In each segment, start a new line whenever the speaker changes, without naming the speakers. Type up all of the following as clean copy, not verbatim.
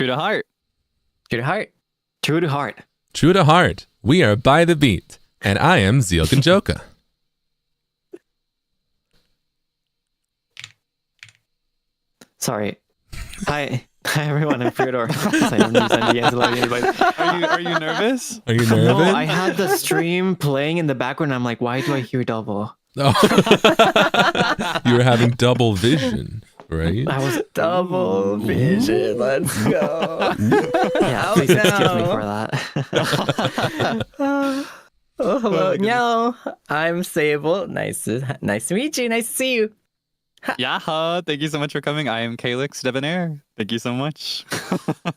True to heart.
True to heart.
True to heart.
True to heart. We are by the beat, and I am Zeal Ginjoka.
Sorry. Hi everyone. I'm Freodore.
Are you nervous?
Are you nervous?
No, I had the stream playing in the background. I'm like, why do I hear double?
Oh. You were having double vision, right?
I was
Double vision. Let's go.
Yeah, please excuse me for that.
Hello. No, I'm Seible. Nice to meet you. Nice to see you.
Yaha! Thank you so much for coming. I am Kaelix Debonair. Thank you so much.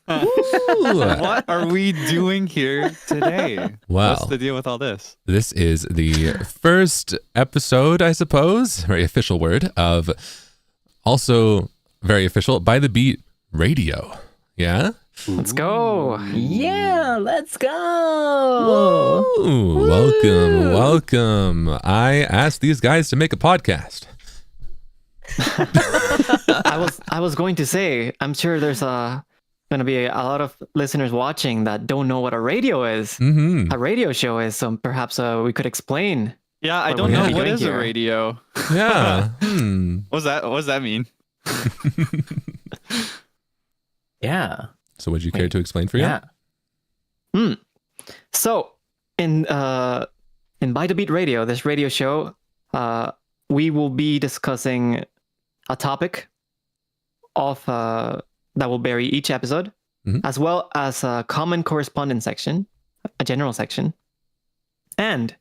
What are we doing here today?
Wow.
What's the deal with all this?
This is the first episode, I suppose, very official word, of also very official By the Beat Radio. Yeah?
Let's go.
Yeah, let's go.
Ooh, welcome. I asked these guys to make a podcast.
I was going to say, I'm sure there's going to be a lot of listeners watching that don't know what a radio is, a radio show is. So perhaps we could explain.
Yeah, I don't
we're
know
gonna be
what
doing
is
here.
a radio.
Yeah.
What does that mean?
Yeah.
So would you care to explain for you?
Yeah.
So in By the Beat Radio, this radio show, we will be discussing a topic of that will vary each episode, as well as a common correspondence section, a general section, and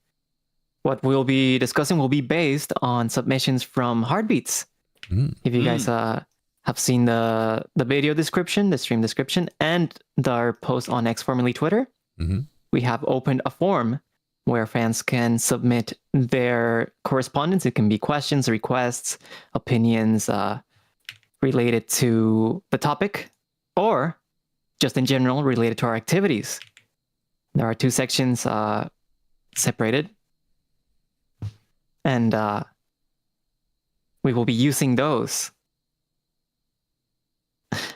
what we'll be discussing will be based on submissions from Heartbeats. If you guys have seen the video description, the stream description, and our post on X, formerly Twitter, we have opened a form where fans can submit their correspondence. It can be questions, requests, opinions related to the topic, or just in general related to our activities. There are two sections separated, and we will be using those.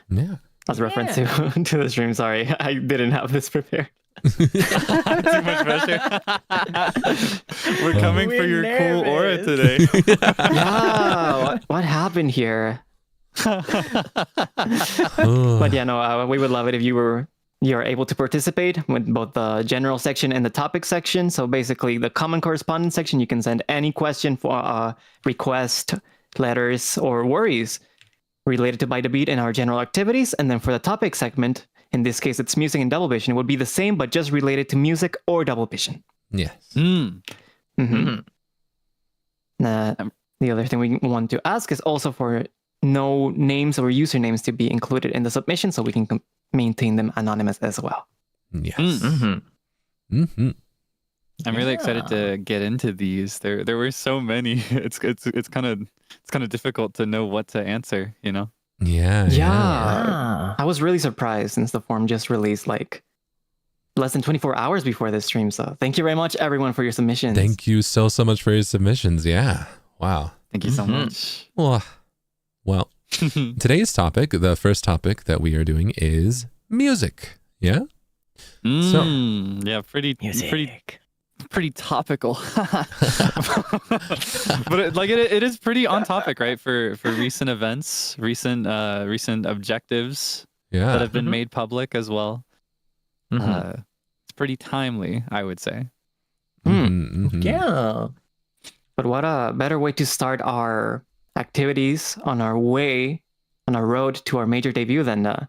Yeah.
As a reference to the stream. Sorry, I didn't have this prepared.
Too much pressure. We're coming for your cool aura today.
Yeah, what happened here? But yeah, no, we would love it if you're able to participate with both the general section and the topic section. So basically, the common correspondence section, you can send any question for request, letters, or worries related to By the Beat and our general activities. And then for the topic segment, in this case, it's music and double vision. It would be the same, but just related to music or double vision.
Yes.
The other thing we want to ask is also for no names or usernames to be included in the submission, so we can maintain them anonymous as well.
Yes.
I'm really excited to get into these. There were so many. It's kind of difficult to know what to answer. You know.
Yeah. I was really surprised since the form just released like less than 24 hours before this stream. So thank you very much, everyone, for your submissions.
Thank you so much for your submissions. Yeah. Wow.
Thank you so much.
Well, today's topic, the first topic that we are doing is music. Yeah.
Yeah, pretty topical. But it is pretty on topic, right? For recent events, recent objectives that have been made public as well. It's pretty timely, I would say.
Yeah.
But what a better way to start our activities on our road to our major debut than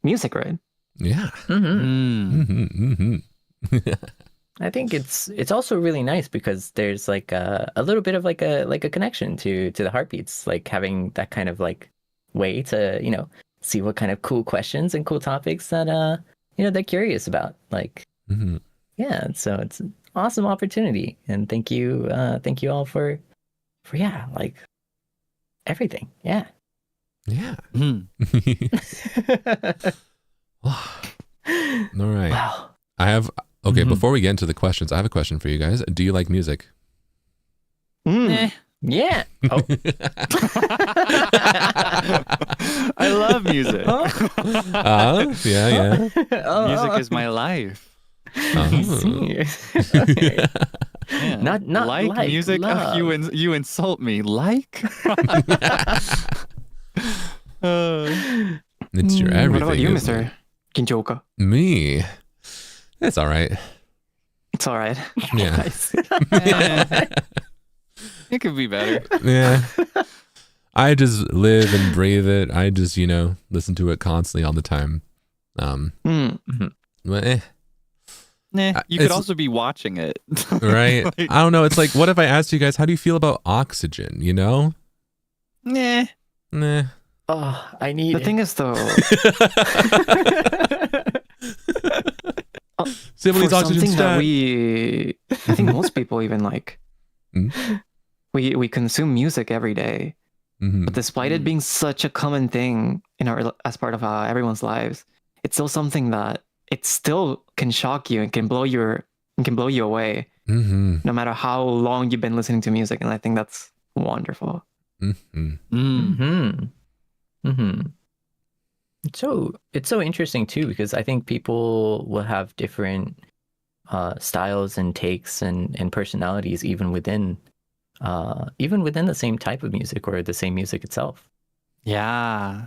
music, right?
Yeah.
I think it's also really nice because there's like a little bit of like a connection to the Heartbeats, like having that kind of like way to see what kind of cool questions and cool topics that they're curious about. Like yeah, so it's an awesome opportunity, and thank you all for like everything. Yeah.
All right.
Wow.
I have before we get into the questions, I have a question for you guys. Do you like music?
Eh,
Yeah. Oh.
I love music.
Yeah.
Music is my life.
Okay.
Yeah.
Not
like music.
love.
You insult me. Like?
It's your everything.
What about you,
isn't it?
Mr. Ginjoka?
Me. It's all right.
It's all right.
Yeah.
Nice.
It could be better.
Yeah. I just live and breathe it. I just, listen to it constantly all the time. But,
You could also be watching it.
right?
Like,
I don't know. It's like, what if I asked you guys, how do you feel about oxygen?
nah.
Nah.
Oh, I need
The thing is, though,
Siblings
for
oxygen
something that
stat.
I think most people even like,
Mm.
we consume music every day.
Mhm.
But despite it being such a common thing as part of everyone's lives, it's still something that it still can shock you and can blow you away,
Mhm.
no matter how long you've been listening to music. And I think that's wonderful.
Mhm.
It's so interesting too, because I think people will have different styles and takes and personalities even within the same type of music or the same music itself.
Yeah.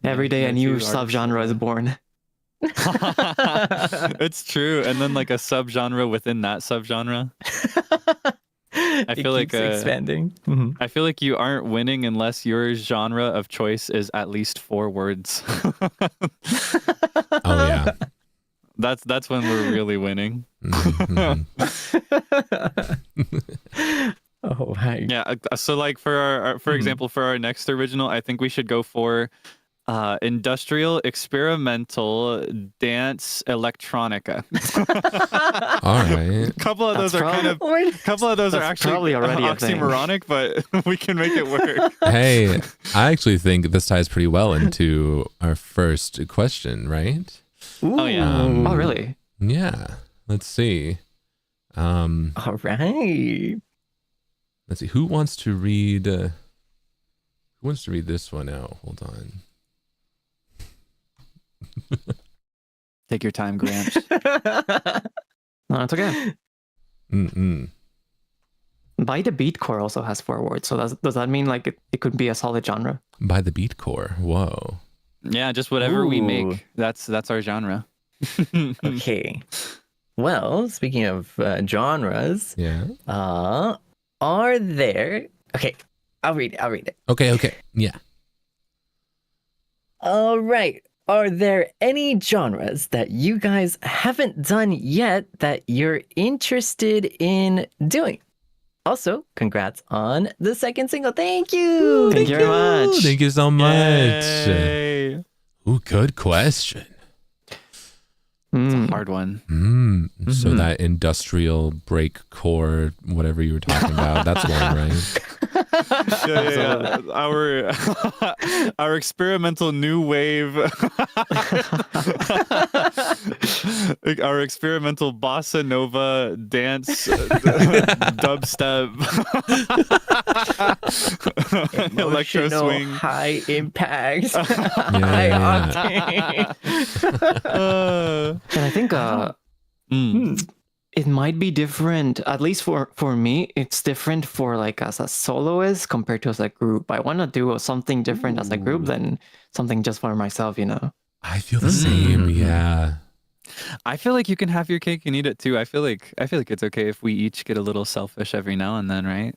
Every day a
no
new
two artists
subgenre is born.
It's true. And then like a subgenre within that subgenre. I feel like
expanding.
I feel like you aren't winning unless your genre of choice is at least 4 words.
Oh, yeah.
That's when we're really winning.
Mhm.
Oh, right.
Yeah. So like for example, for our next original, I think we should go for industrial, experimental, dance, electronica.
All right.
A couple of those are actually
probably already a thing.
oxymoronic, but we can make it work.
Hey, I actually think this ties pretty well into our first question, right?
Oh yeah.
Oh, really?
Yeah. Let's see.
All right.
Let's see. Who wants to read this one out? Hold on.
Take your time, Gramps.
No, it's okay. By the Beatcore also has 4 words. So does that mean like it could be a solid genre?
By the Beat Core. Whoa.
Yeah, just whatever we
Ooh.
make. That's our genre.
Okay. Well, speaking of genres,
Yeah.
are there? Okay, I'll read it.
Okay. Yeah.
All right. Are there any genres that you guys haven't done yet that you're interested in doing? Also, congrats on the second single. Thank you.
Thank you very much.
Thank you so much.
Yay.
Ooh, good question.
It's a hard one.
So that industrial breakcore, whatever you were talking about, that's one, right?
Yeah. Our experimental new wave, our experimental bossa nova dance, dubstep, electro
Emotional,
swing,
high impact,
Yeah.
high octane.
And I think it might be different, at least for me, it's different for like as a soloist compared to as a group. I want to do something different as a group than something just for myself,
I feel the same. Yeah.
I feel like you can have your cake and eat it too. I feel like it's okay if we each get a little selfish every now and then, right?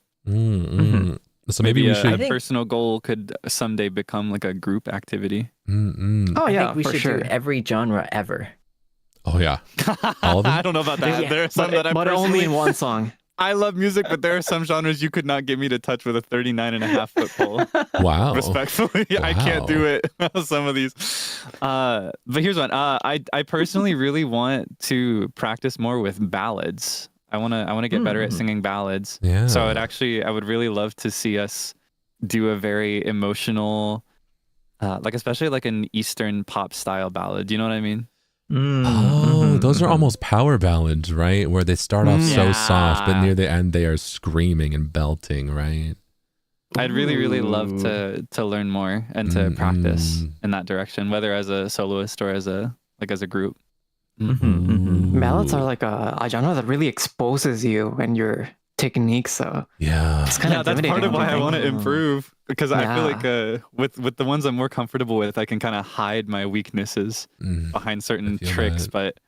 So maybe we should.
A personal goal could someday become like a group activity.
Oh yeah,
I think we
for
should
sure.
do every genre ever.
Oh yeah. All of them?
I don't know about that.
Yeah.
There are some that I'm
but only in one song.
I love music, but there are some genres you could not get me to touch with a 39.5-foot pole.
Wow.
Respectfully, I can't do it. Some of these. But here's one. I personally really want to practice more with ballads. I wanna get better at singing ballads.
Yeah.
So I would really love to see us do a very emotional, like especially like an Eastern pop style ballad. Do you know what I mean?
Those are almost power ballads, right? Where they start off so soft, but near the end they are screaming and belting, right?
I'd really love to learn more and to practice in that direction, whether as a soloist or as a group.
Ballads are like a genre that really exposes you and your technique. So it's kind of
that's part of why I want to improve, because I feel like with the ones I'm more comfortable with, I can kind of hide my weaknesses behind certain tricks. But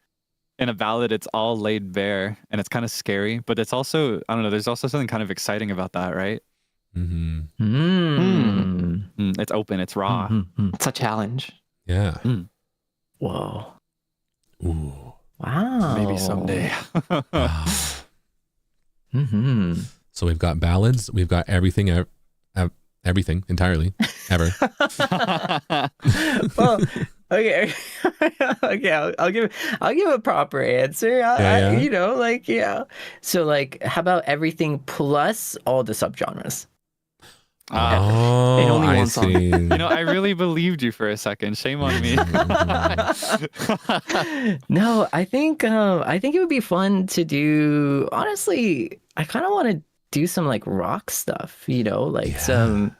in a ballad, it's all laid bare and it's kind of scary. But it's also, I don't know, there's also something kind of exciting about that, right? It's open, it's raw.
It's a challenge.
Yeah.
Whoa.
Ooh.
Wow.
Maybe someday.
Wow. So we've got ballads, we've got everything, everything entirely, ever.
Well, okay, okay. I'll give a proper answer. You know, like So, like, how about everything plus all the subgenres?
Oh,
in only
I
one song.
see.
You know, I really believed you for a second. Shame on me.
No, I think it would be fun to do. Honestly, I kind of want to do some like rock stuff. You know, like some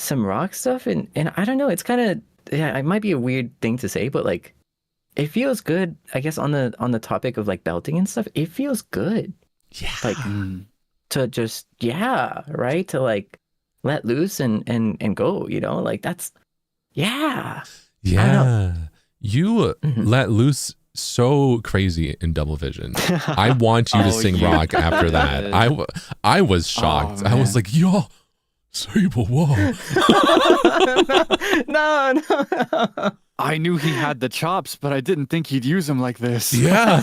rock stuff, and I don't know. It's kind of it might be a weird thing to say, but like it feels good. I guess on the topic of like belting and stuff, it feels good.
Yeah.
Like to just right, to like let loose and go, you know, like that's
you let loose so crazy in Double Vision. I want you to sing rock after that. I was shocked. I was like, yo, Seible, whoa.
No.
I knew he had the chops, but I didn't think he'd use them like this.
Yeah.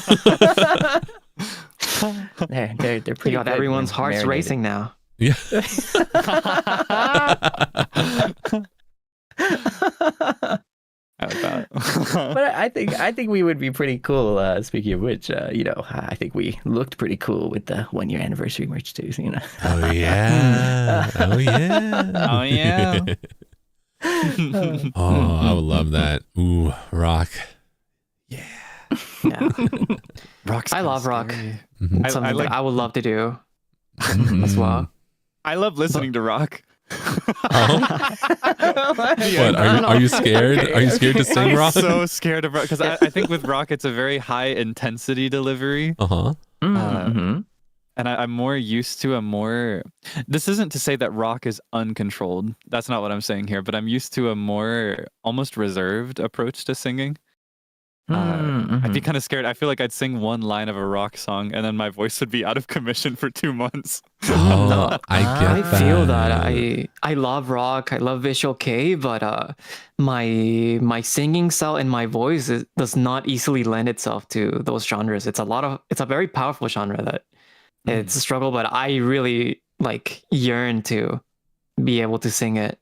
They're pretty
got
good
everyone's
when
hearts
marinated.
racing now.
Yeah.
I like that.
But I think we would be pretty cool. Speaking of which, you know, I think we looked pretty cool with the 1-year anniversary merch too. You know.
Oh yeah. Oh yeah.
Oh yeah.
Oh, I would love that. Ooh, rock.
Yeah.
Rock's
I love rock.
Mhm.
It's something that I would love to do
Mhm.
as well.
I love listening to rock.
What are you scared? Are you scared to sing
I'm
rock?
so scared of rock because I think with rock it's a very high intensity delivery. And I'm more used to a more. This isn't to say that rock is uncontrolled. That's not what I'm saying here. But I'm used to a more almost reserved approach to singing. I'd be kind of scared. I feel like I'd sing one line of a rock song and then my voice would be out of commission for 2 months.
Oh, I get
I
that.
feel that. I love rock. I love Visual K, but my singing style and my voice does not easily lend itself to those genres. It's a very powerful genre that it's a struggle, but I really like yearn to be able to sing it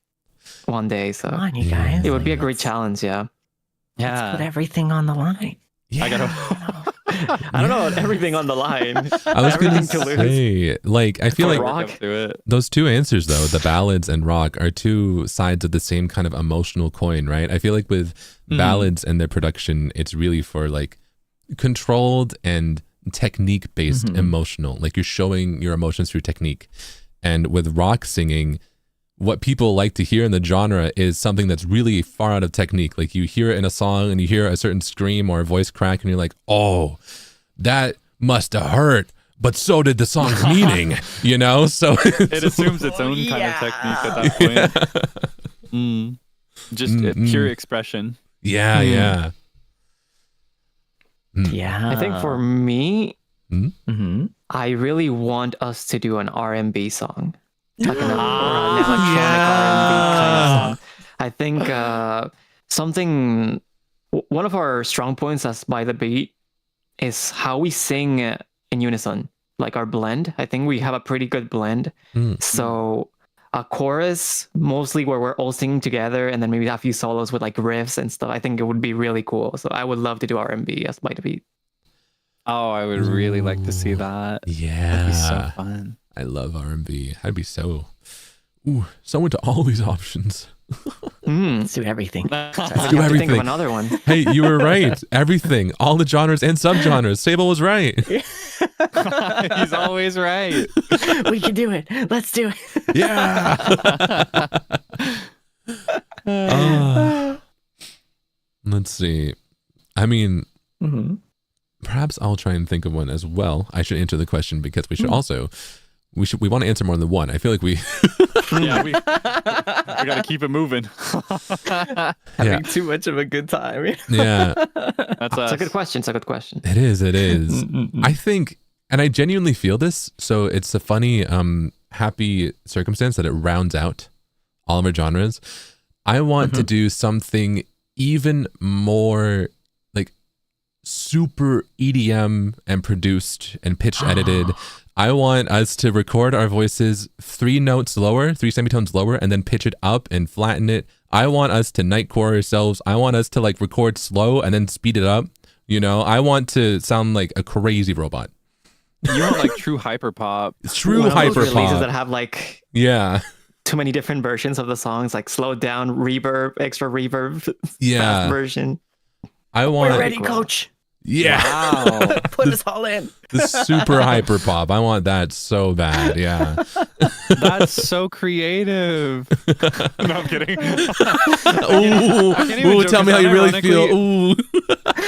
one day. So
Come on, you guys.
it would be a great challenge. Yeah.
Let's put everything on the line.
Yeah.
I gotta.
I don't know, everything on the line.
I was going to
Everything to lose.
say, like, I feel like
rock.
those 2 answers, though, the ballads and rock, are 2 sides of the same kind of emotional coin, right? I feel like with ballads and their production, it's really for like controlled and technique-based emotional. Like you're showing your emotions through technique. And with rock singing, what people like to hear in the genre is something that's really far out of technique. Like you hear it in a song and you hear a certain scream or a voice crack and you're like, oh, that must have hurt, but so did the song's meaning, you know? So
it assumes its own kind of technique at that point. Just pure expression.
Yeah.
Yeah.
I think for me, I really want us to do an R&B song. Like an electronic R&B kind of song. I think one of our strong points as By the Beat is how we sing in unison, like our blend. I think we have a pretty good blend. So a chorus, mostly where we're all singing together, and then maybe a few solos with like riffs and stuff. I think it would be really cool. So I would love to do R&B as By the Beat.
Oh, I would really like to see that.
Yeah.
That'd be so fun.
I love R&B. I'd be so into all these options.
Let's do everything.
Let's
do everything.
Think of another one.
Hey, you were right. Everything, all the genres and subgenres. Seible was right.
He's always right.
We can do it. Let's do it.
Yeah. Let's see. I mean, perhaps I'll try and think of one as well. I should answer the question because we should also we want to answer more than one. I feel like we
we got to keep it moving.
Having too much of a good time.
Yeah.
That's
a good question. It's a good question.
It is. I think, and I genuinely feel this, so it's a funny happy circumstance that it rounds out all of our genres. I want to do something even more like super EDM and produced and pitch edited. I want us to record our voices 3 notes lower, 3 semitones lower, and then pitch it up and flatten it. I want us to nightcore ourselves. I want us to like record slow and then speed it up. You know, I want to sound like a crazy robot.
You want like true hyperpop.
True
One of those
hyperpop.
releases that have like
Yeah.
too many different versions of the songs, like slowed down, reverb, extra reverb,
Yeah.
fast version.
I want.
We're ready, coach.
Yeah.
Wow.
Put us all in.
The super hyper pop. I want that so bad. Yeah.
That's so creative. No, I'm kidding.
Ooh, tell me how you really feel. Ooh.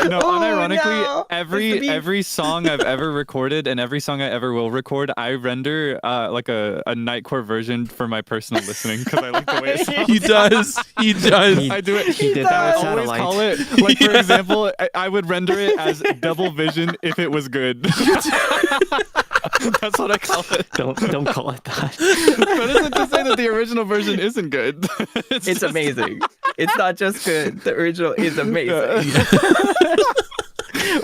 No, unironically,
no.
every song I've ever recorded and every song I ever will record, I render like a nightcore version for my personal listening because I like the way it sounds.
He does. He does.
I do it.
He did that with
I always
Satellite.
call it, like for example, I would render it as double vision if it was good. That's what I call it.
Don't call it that.
But isn't to say that the original version isn't good?
It's
just
amazing. It's not just good. The original is amazing.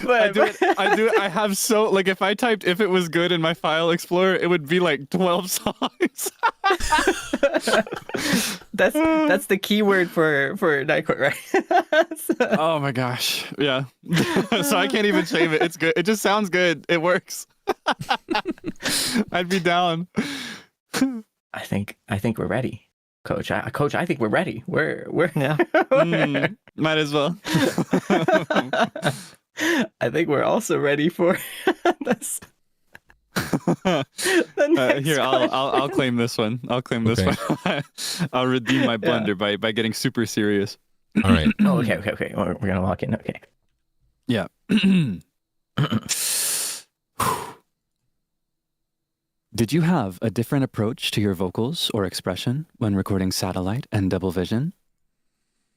I do it. I have so like if I typed if it was good in my file explorer, it would be like 12 songs.
That's the keyword for Nightcore, right?
Oh my gosh. Yeah. So I can't even shame it. It's good. It just sounds good. It works. I'd be down.
I think we're ready, Coach. Coach, I think we're ready. We're
Yeah.
Might as well.
I think we're also ready for this.
Here, I'll claim this one. I'll claim this one. I'll redeem my blunder by getting super serious.
All right.
Oh, okay. We're gonna lock in. Okay.
Yeah. Did you have a different approach to your vocals or expression when recording Satellite and Double Vision?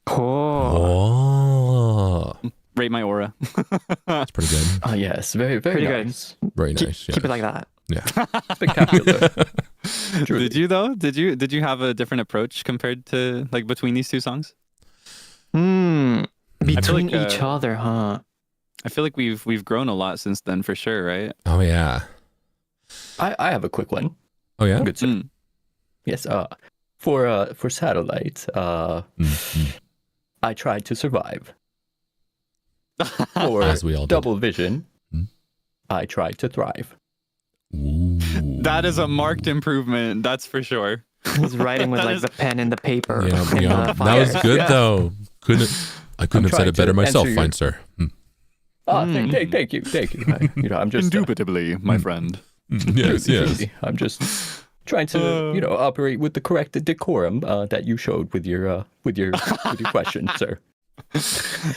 Oh.
Rate my aura.
That's pretty good.
Oh yes, very
Pretty
nice.
Very nice.
Keep it like that.
Yeah.
Spectacular.
Did you though? Did you have a different approach compared to like between these two songs?
Between
like,
each other, huh?
I feel like we've grown a lot since then for sure, right?
Oh yeah.
I have a quick one.
Oh yeah.
Good sir. Yes. For Satellite, I tried to survive. For
As we all did.
Double Vision, I tried to thrive.
Ooh.
That is a marked improvement, that's for sure.
He's writing with like the pen and the paper.
Yeah.
and
Yeah.
the
That
fire.
was good though. I couldn't have said
trying
it better
to
myself,
answer
fine sir.
Thank you. I'm just
Indubitably, my friend.
Yes. Yes.
I'm just trying to operate with the correct decorum that you showed with your question, sir.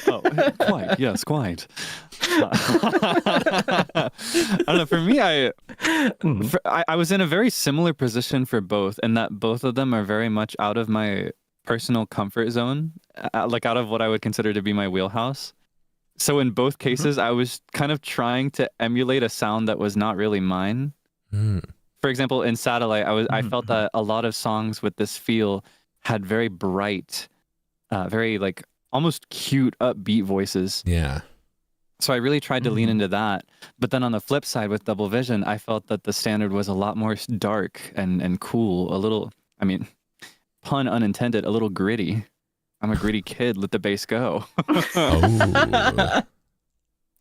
Oh, quite. Yes, quite. I don't know. For me, I was in a very similar position for both, and that both of them are very much out of my personal comfort zone, like out of what I would consider to be my wheelhouse. So in both cases, I was kind of trying to emulate a sound that was not really mine. For example, in Satellite, I felt that a lot of songs with this feel had very bright, very like almost cute, upbeat voices.
Yeah.
So I really tried to lean into that. But then on the flip side with Double Vision, I felt that the standard was a lot more dark and cool, a little, I mean, pun unintended, a little gritty. I'm a gritty kid, let the bass go.
Oh.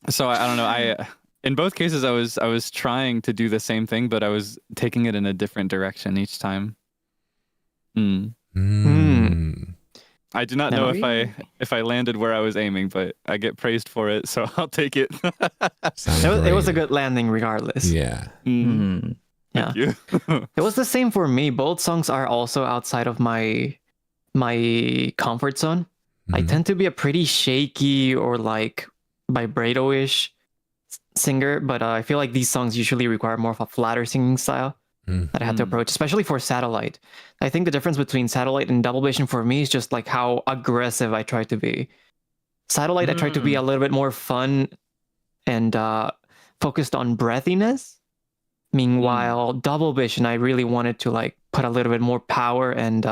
So I don't know, in both cases I was trying to do the same thing, but I was taking it in a different direction each time. I do not know if I landed where I was aiming, but I get praised for it, so I'll take it.
It was a good landing regardless.
Yeah.
Thank you.
It was the same for me. Both songs are also outside of my comfort zone. I tend to be a pretty shaky or like vibrato-ish singer, but I feel like these songs usually require more of a flatter singing style that I had to approach, especially for Satellite. I think the difference between Satellite and Double Vision for me is just like how aggressive I try to be. Satellite, I try to be a little bit more fun and focused on breathiness. Meanwhile, Double Vision, I really wanted to like put a little bit more power and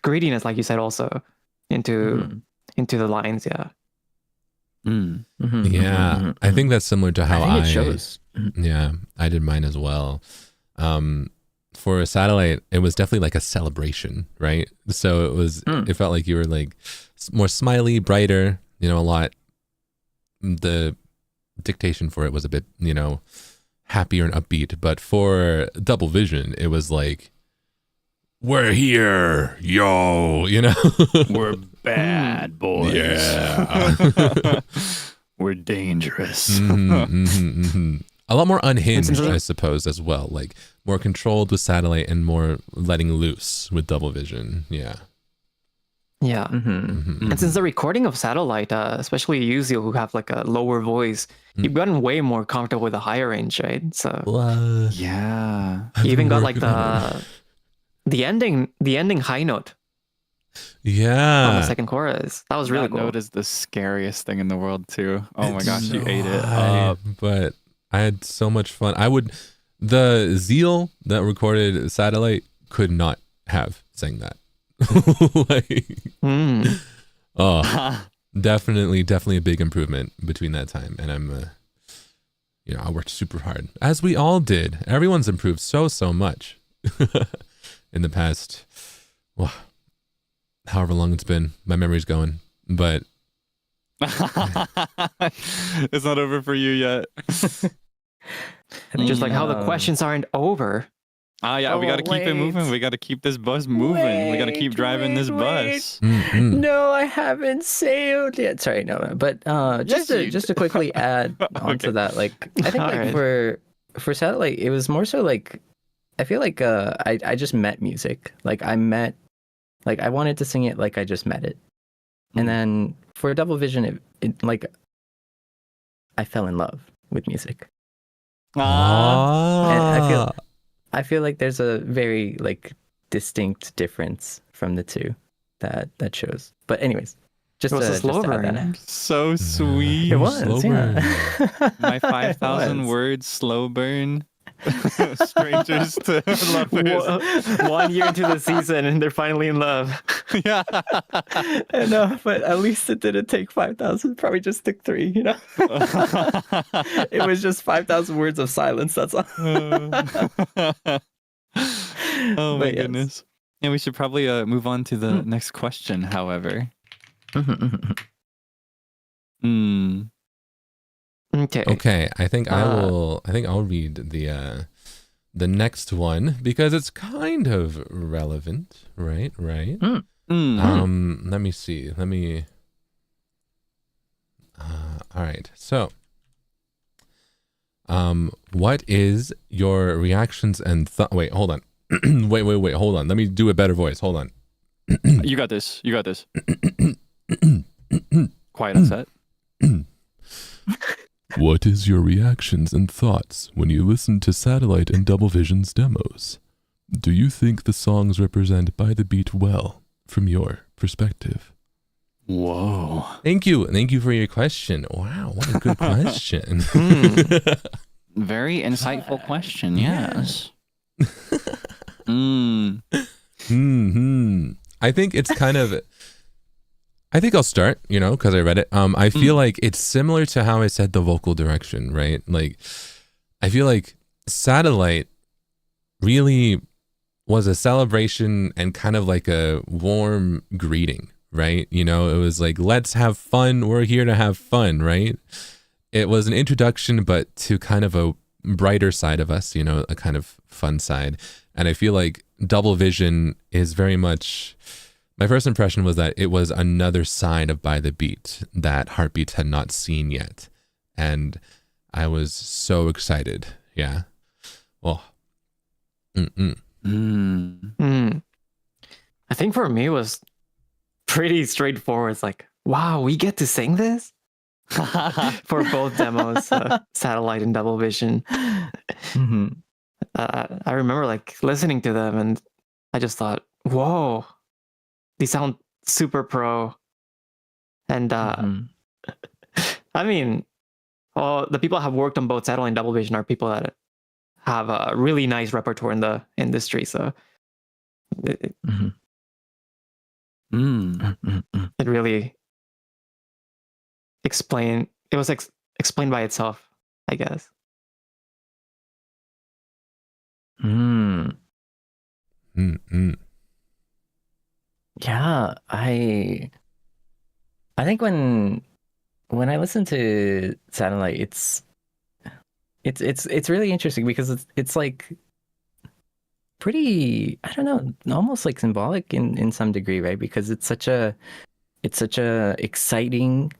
grittiness, like you said, also into the lines. Yeah.
Yeah, I think that's similar to how
I think it shows.
Yeah, I did mine as well. For a Satellite, it was definitely like a celebration, right? So it felt like you were like more smiley, brighter, a lot. The dictation for it was a bit, happier and upbeat. But for Double Vision, it was like, we're here, yo,
We're bad boys.
Yeah.
We're dangerous.
A lot more unhinged, I suppose, as well. Like more controlled with Satellite and more letting loose with Double Vision. Yeah.
Yeah. And since the recording of Satellite, especially you, Zeal, who have like a lower voice, you've gotten way more comfortable with the higher range, right? So
yeah.
You even got like the ending high note.
Yeah.
On the second chorus. That was really cool.
That note is the scariest thing in the world too. Oh my gosh, you ate it up.
But I had so much fun. The Zeal that recorded Satellite could not have sang that. Definitely a big improvement between that time. And I'm, I worked super hard, as we all did. Everyone's improved so much in the past, however long it's been. My memory's going, but
it's not over for you yet.
Just like how the questions aren't over.
Yeah, we got to keep it moving. We got to keep this bus moving. We got to keep driving this bus.
No, I haven't sailed yet. Sorry, no. But just to quickly add onto that, like I think like for Satellite, it was more so like I feel like I just met music. Like I wanted to sing it like I just met it. And then for Double Vision, it like I fell in love with music. And I feel like there's a very like distinct difference from the two that shows. But anyways, just
it was a slow burn.
So sweet.
It was, yeah.
My 5,000 words slow burn. Strangers to lovers.
1 year into the season and they're finally in love.
Yeah.
I know, but at least it didn't take 5,000. Probably just took 3, It was just 5,000 words of silence, that's all.
Oh my goodness. Yeah, we should probably move on to the next question, however.
Okay. I think I'll read the next one because it's kind of relevant, right? Let me see. All right. So, what is your reactions and wait, hold on. wait, hold on. Let me do a better voice. Hold on.
You got this. Quiet on set.
What is your reactions and thoughts when you listen to Satellite and Double Vision's demos? Do you think the songs represent By the Beat well from your perspective?
Whoa.
Thank you for your question. Wow, what a good question.
Very insightful question, yes.
I think it's kind of... I think I'll start, because I read it. I feel like it's similar to how I said the vocal direction, right? Like, I feel like Satellite really was a celebration and kind of like a warm greeting, right? It was like, let's have fun. We're here to have fun, right? It was an introduction, but to kind of a brighter side of us, a kind of fun side. And I feel like Double Vision is very much, my first impression was that it was another side of By the Beat that Heartbeats had not seen yet. And I was so excited. Yeah. Oh.
I think for me it was pretty straightforward. It's like, wow, we get to sing this? For both demos, Satellite and Double Vision. I remember like listening to them and I just thought, whoa, these sound super pro. And I mean, the people that have worked on both Satellite and Double Vision are people that have a really nice repertoire in the industry. So it really explained by itself, I guess.
Yeah, I think when I listen to Satellite, it's really interesting because it's like pretty, I don't know, almost like symbolic in some degree, right? Because it's such a exciting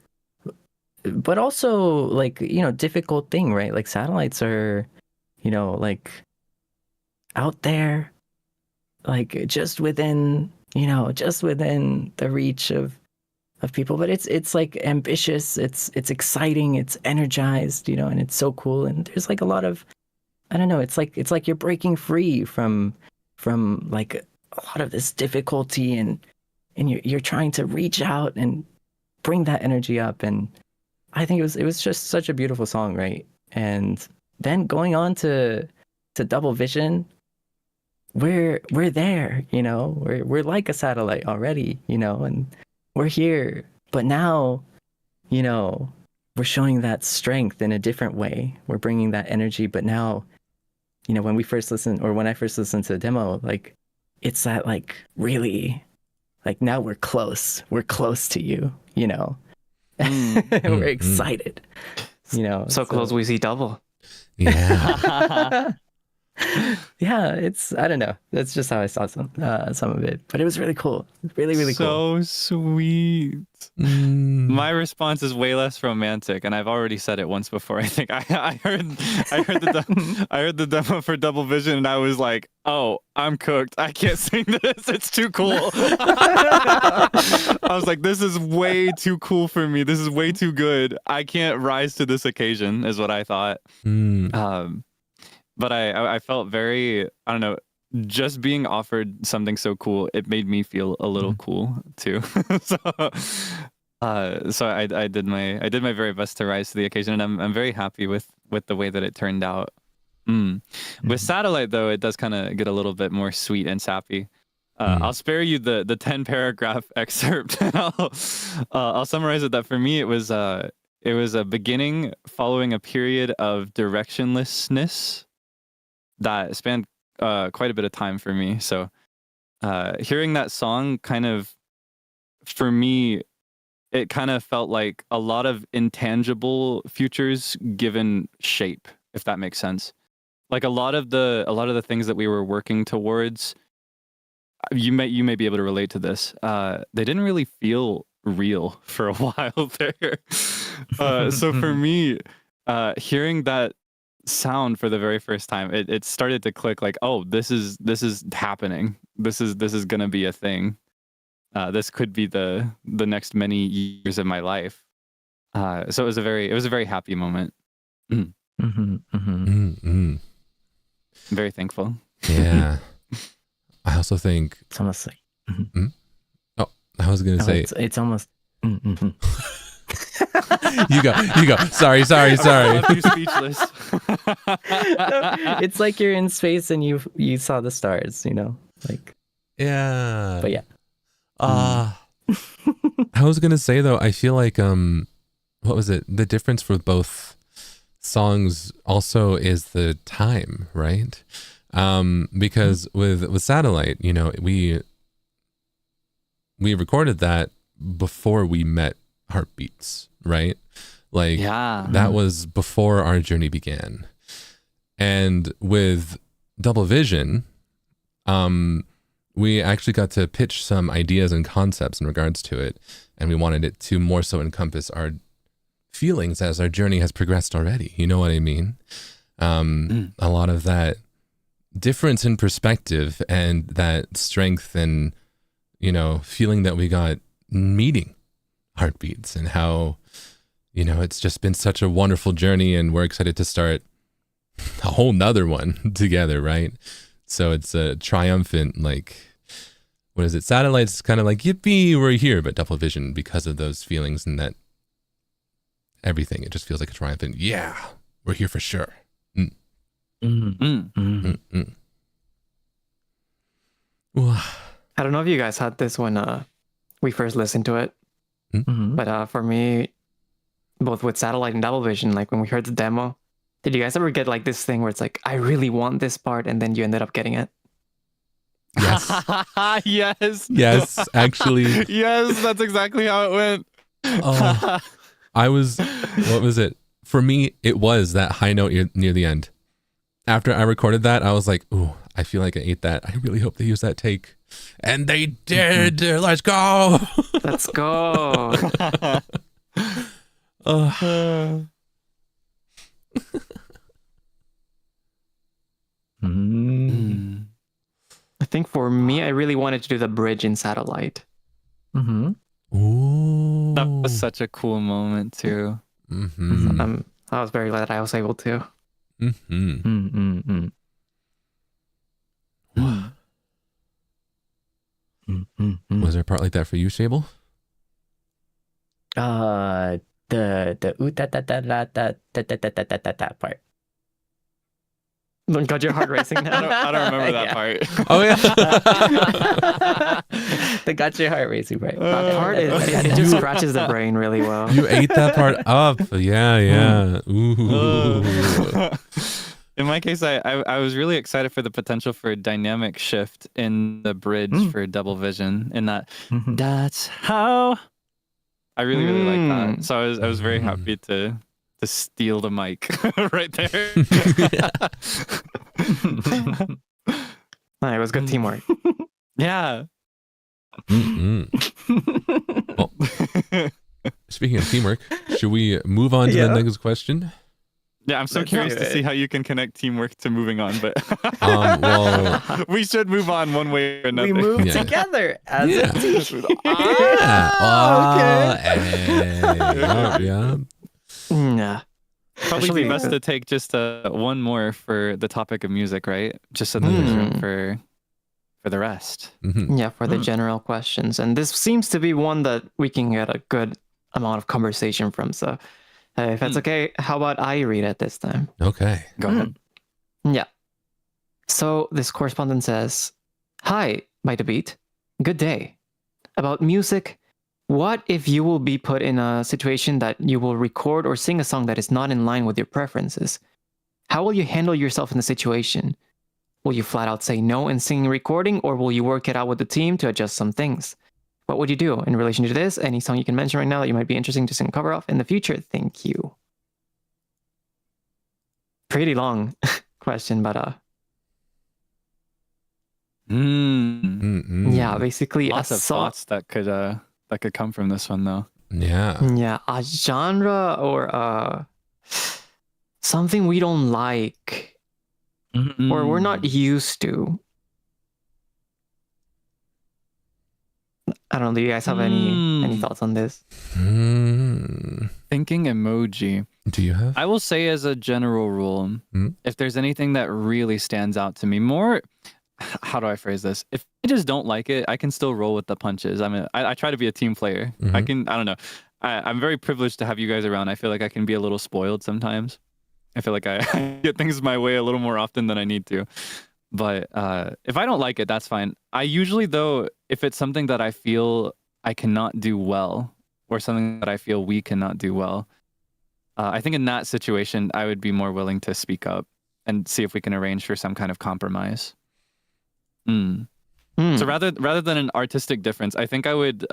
but also like, difficult thing, right? Like satellites are, like out there, like just within the reach of people, but it's like ambitious, it's exciting, it's energized, and it's so cool. And there's like a lot of, I don't know, it's like you're breaking free from like a lot of this difficulty, and you're trying to reach out and bring that energy up. And I think it was just such a beautiful song, right? And then going on to Double Vision, we're there, we're like a satellite already, and we're here. But now, we're showing that strength in a different way. We're bringing that energy, but now, when I first listened to the demo, like it's that like really, like now we're close to you, we're excited,
so close we see double.
Yeah.
Yeah, it's, I don't know, that's just how I saw some of it, but it was really cool, really cool.
So sweet. My response is way less romantic, and I've already said it once before. I think I heard the demo for Double Vision, and I was like, oh, I'm cooked, I can't sing this, it's too cool. I was like, this is way too cool for me, this is way too good, I can't rise to this occasion, is what I thought. But I felt very, I don't know, just being offered something so cool, it made me feel a little cool too. So I did my very best to rise to the occasion, and I'm very happy with the way that it turned out. With Satellite though, it does kind of get a little bit more sweet and sappy. I'll spare you the 10 paragraph excerpt. I'll summarize it that for me it was a beginning following a period of directionlessness that spanned quite a bit of time for me. So hearing that song kind of, for me, it kind of felt like a lot of intangible futures given shape, if that makes sense. Like a lot of the things that we were working towards, you may be able to relate to this. They didn't really feel real for a while there. So for me, hearing that sound for the very first time, it started to click, like, oh, this is happening, this is gonna be a thing, this could be the next many years of my life. So it was a very happy moment. Very thankful.
Yeah. I also think
it's almost like
oh, I was gonna say
it's almost
you go. Sorry.
I left you speechless.
It's like you're in space and you saw the stars, like.
Yeah.
But yeah.
I was gonna say though, I feel like what was it? The difference for both songs also is the time, right? Because with Satellite, we recorded that before we met Heartbeats, right? Like, that was before our journey began. And with Double Vision, we actually got to pitch some ideas and concepts in regards to it, and we wanted it to more so encompass our feelings as our journey has progressed already. You know what I mean? A lot of that difference in perspective and that strength and, you know, feeling that we got meeting heartbeats, and how, you know, it's just been such a wonderful journey, and we're excited to start a whole nother one together, right? So it's a triumphant, like, what is it? Satellites kind of like, yippee, we're here, but Double Vision, because of those feelings and that everything, it just feels like a triumphant, yeah, we're here for sure.
I don't know if you guys had this when we first listened to it, but for me, both with Satellite and Double Vision, like when we heard the demo, did you guys ever get like this thing where it's like, I really want this part, and then you ended up getting it?
Yes.
Yes.
Yes, actually.
Yes, that's exactly how it went.
Oh, what was it? For me, it was that high note near the end. After I recorded that, I was like, ooh, I feel like I ate that. I really hope they use that take. And they did. Let's go.
Let's go. I think for me, I really wanted to do the bridge in Satellite.
Ooh.
That was such a cool moment too.
I was very glad I was able to.
Was there a part like that for you, Seible?
The ooh that part.
Got your heart racing now.
I don't remember that part.
Oh yeah.
The got your heart racing part.
That part it just scratches the brain really well.
You ate that part up. Yeah. Ooh.
In my case, I was really excited for the potential for a dynamic shift in the bridge for Double Vision, in that that's how. I really like that. So I was very happy to steal the mic right there.
It was good teamwork.
Yeah.
Well, speaking of teamwork, should we move on to the next question?
Yeah, I'm so curious to see how you can connect teamwork to moving on, but
well,
we should move on one way or another.
We move together as a team.
Yeah.
Probably be best to take just one more for the topic of music, right? Just so that there's room for the rest.
Yeah, for the general questions. And this seems to be one that we can get a good amount of conversation from. So if that's okay, how about I read it this time?
Okay.
Go ahead.
Yeah. So this correspondent says, "Hi, by the beat. Good day. About music, what if you will be put in a situation that you will record or sing a song that is not in line with your preferences? How will you handle yourself in the situation? Will you flat out say no and sing a recording, or will you work it out with the team to adjust some things? What would you do in relation to this? Any song you can mention right now that you might be interesting to sing a cover of in the future? Thank you." Pretty long question, but yeah, basically
lots of thoughts that could come from this one, though.
Yeah, a genre or something we don't like or we're not used to. I don't know. Do you guys have any thoughts on this?
Thinking emoji.
Do you have?
I will say, as a general rule, if there's anything that really stands out to me, more, how do I phrase this? If I just don't like it, I can still roll with the punches. I mean, I try to be a team player. I don't know. I'm very privileged to have you guys around. I feel like I can be a little spoiled sometimes. I feel like I get things my way a little more often than I need to. But if I don't like it, that's fine. I usually, though, if it's something that I feel I cannot do well, or something that I feel we cannot do well, I think in that situation, I would be more willing to speak up and see if we can arrange for some kind of compromise. So rather than an artistic difference, I think I would,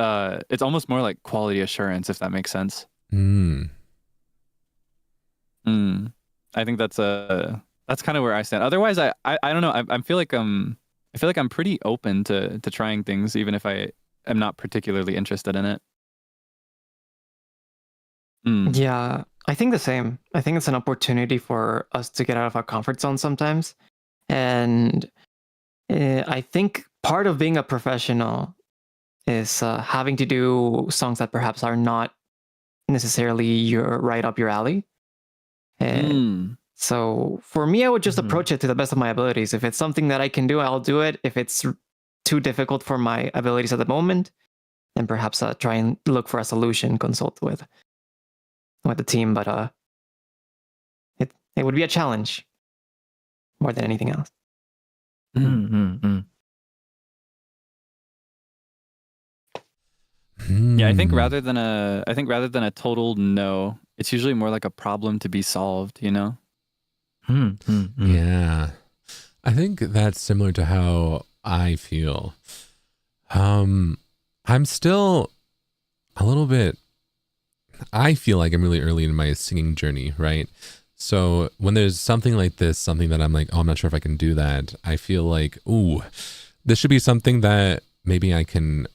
it's almost more like quality assurance, if that makes sense. I think that's kind of where I stand. Otherwise, I don't know. I feel like I feel like I'm pretty open to trying things, even if I am not particularly interested in it.
Yeah, I think the same. I think it's an opportunity for us to get out of our comfort zone sometimes. And I think part of being a professional is having to do songs that perhaps are not necessarily right up your alley. So for me, I would just approach it to the best of my abilities. If it's something that I can do, I'll do it. If it's too difficult for my abilities at the moment, then perhaps try and look for a solution, consult with the team. But it would be a challenge more than anything else.
Yeah, I think rather than a total no, it's usually more like a problem to be solved, you know?
Yeah. I think that's similar to how I feel. I'm still a little bit, I feel like I'm really early in my singing journey, right? So when there's something like this, something that I'm like, oh, I'm not sure if I can do that, I feel like, ooh, this should be something that maybe I can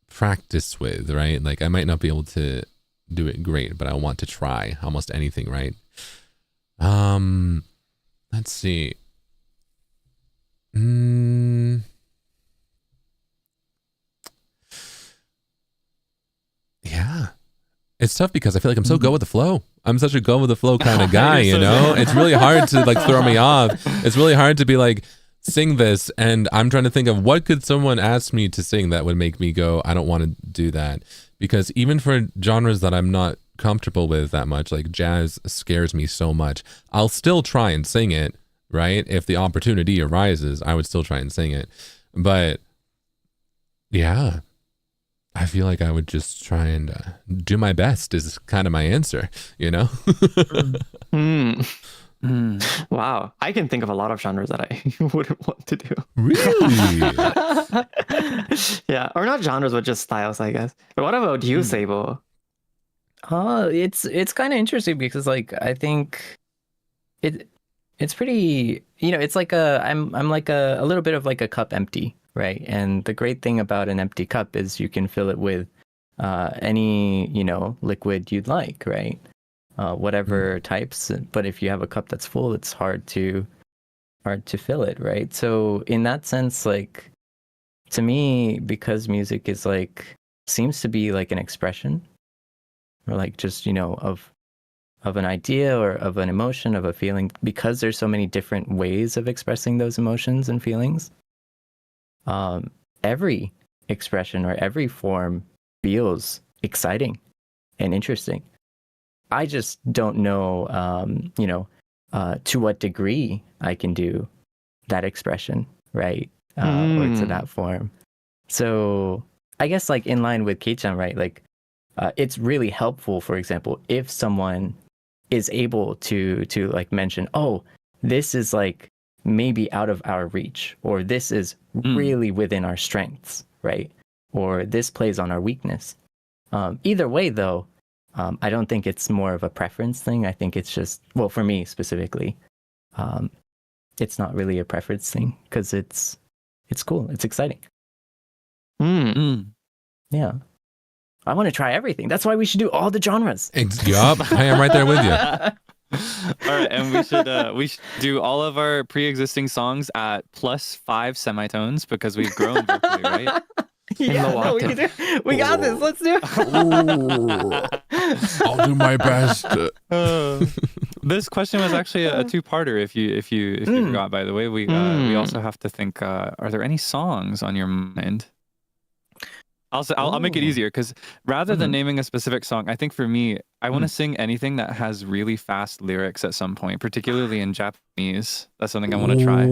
practice with, right? Like I might not be able to do it great, but I want to try almost anything, right? Let's see. Yeah. It's tough because I feel like I'm so go with the flow. I'm such a go with the flow kind of guy, you know? It's really hard to like throw me off. It's really hard to be like, sing this, and I'm trying to think of what could someone ask me to sing that would make me go, I don't want to do that. Because even for genres that I'm not comfortable with that much, like jazz scares me so much, I'll still try and sing it, right? If the opportunity arises, I would still try and sing it. But yeah, I feel like I would just try and do my best is kind of my answer, you know?
Wow, I can think of a lot of genres that I wouldn't want to do.
Really?
Yeah, or not genres, but just styles, I guess. But what about you, Seible?
It's kind of interesting because like I think it's pretty, it's like I'm like a little bit of like a cup empty, right? And the great thing about an empty cup is you can fill it with any liquid you'd like, right? Whatever types. But if you have a cup that's full, it's hard to fill it, right? So in that sense, like to me, because music is like seems to be like an expression, or like just of an idea or of an emotion, of a feeling, because there's so many different ways of expressing those emotions and feelings. Every expression or every form feels exciting and interesting. I just don't know, to what degree I can do that expression, right? Or to that form. So I guess like in line with Kei-chan, right? Like it's really helpful, for example, if someone is able to like mention, oh, this is like maybe out of our reach, or this is really within our strengths, right? Or this plays on our weakness. Either way, though, I don't think it's more of a preference thing. I think it's just, well, for me specifically, it's not really a preference thing because it's cool. It's exciting. Yeah. I want to try everything. That's why we should do all the genres.
Yup. I am right there with you.
All right, and we should do all of our pre-existing songs at +5 semitones because we've grown vocally, right?
Yeah, no, we got this. Let's do it.
I'll do my best.
This question was actually a two-parter. If you forgot, by the way, we also have to think. Are there any songs on your mind? I'll make it easier because rather than naming a specific song, I think for me, I want to sing anything that has really fast lyrics at some point, particularly in Japanese. That's something I want to try.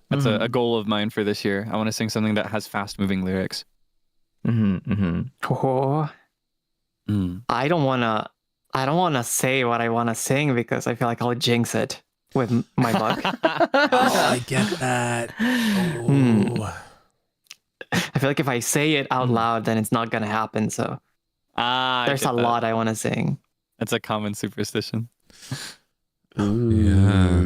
That's a goal of mine for this year. I want to sing something that has fast-moving lyrics.
Oh. I don't wanna say what I wanna sing because I feel like I'll jinx it with my luck.
I get that. Oh.
I feel like if I say it out loud, then it's not gonna happen. So there's a lot I want to sing.
That's a common superstition.
Yeah.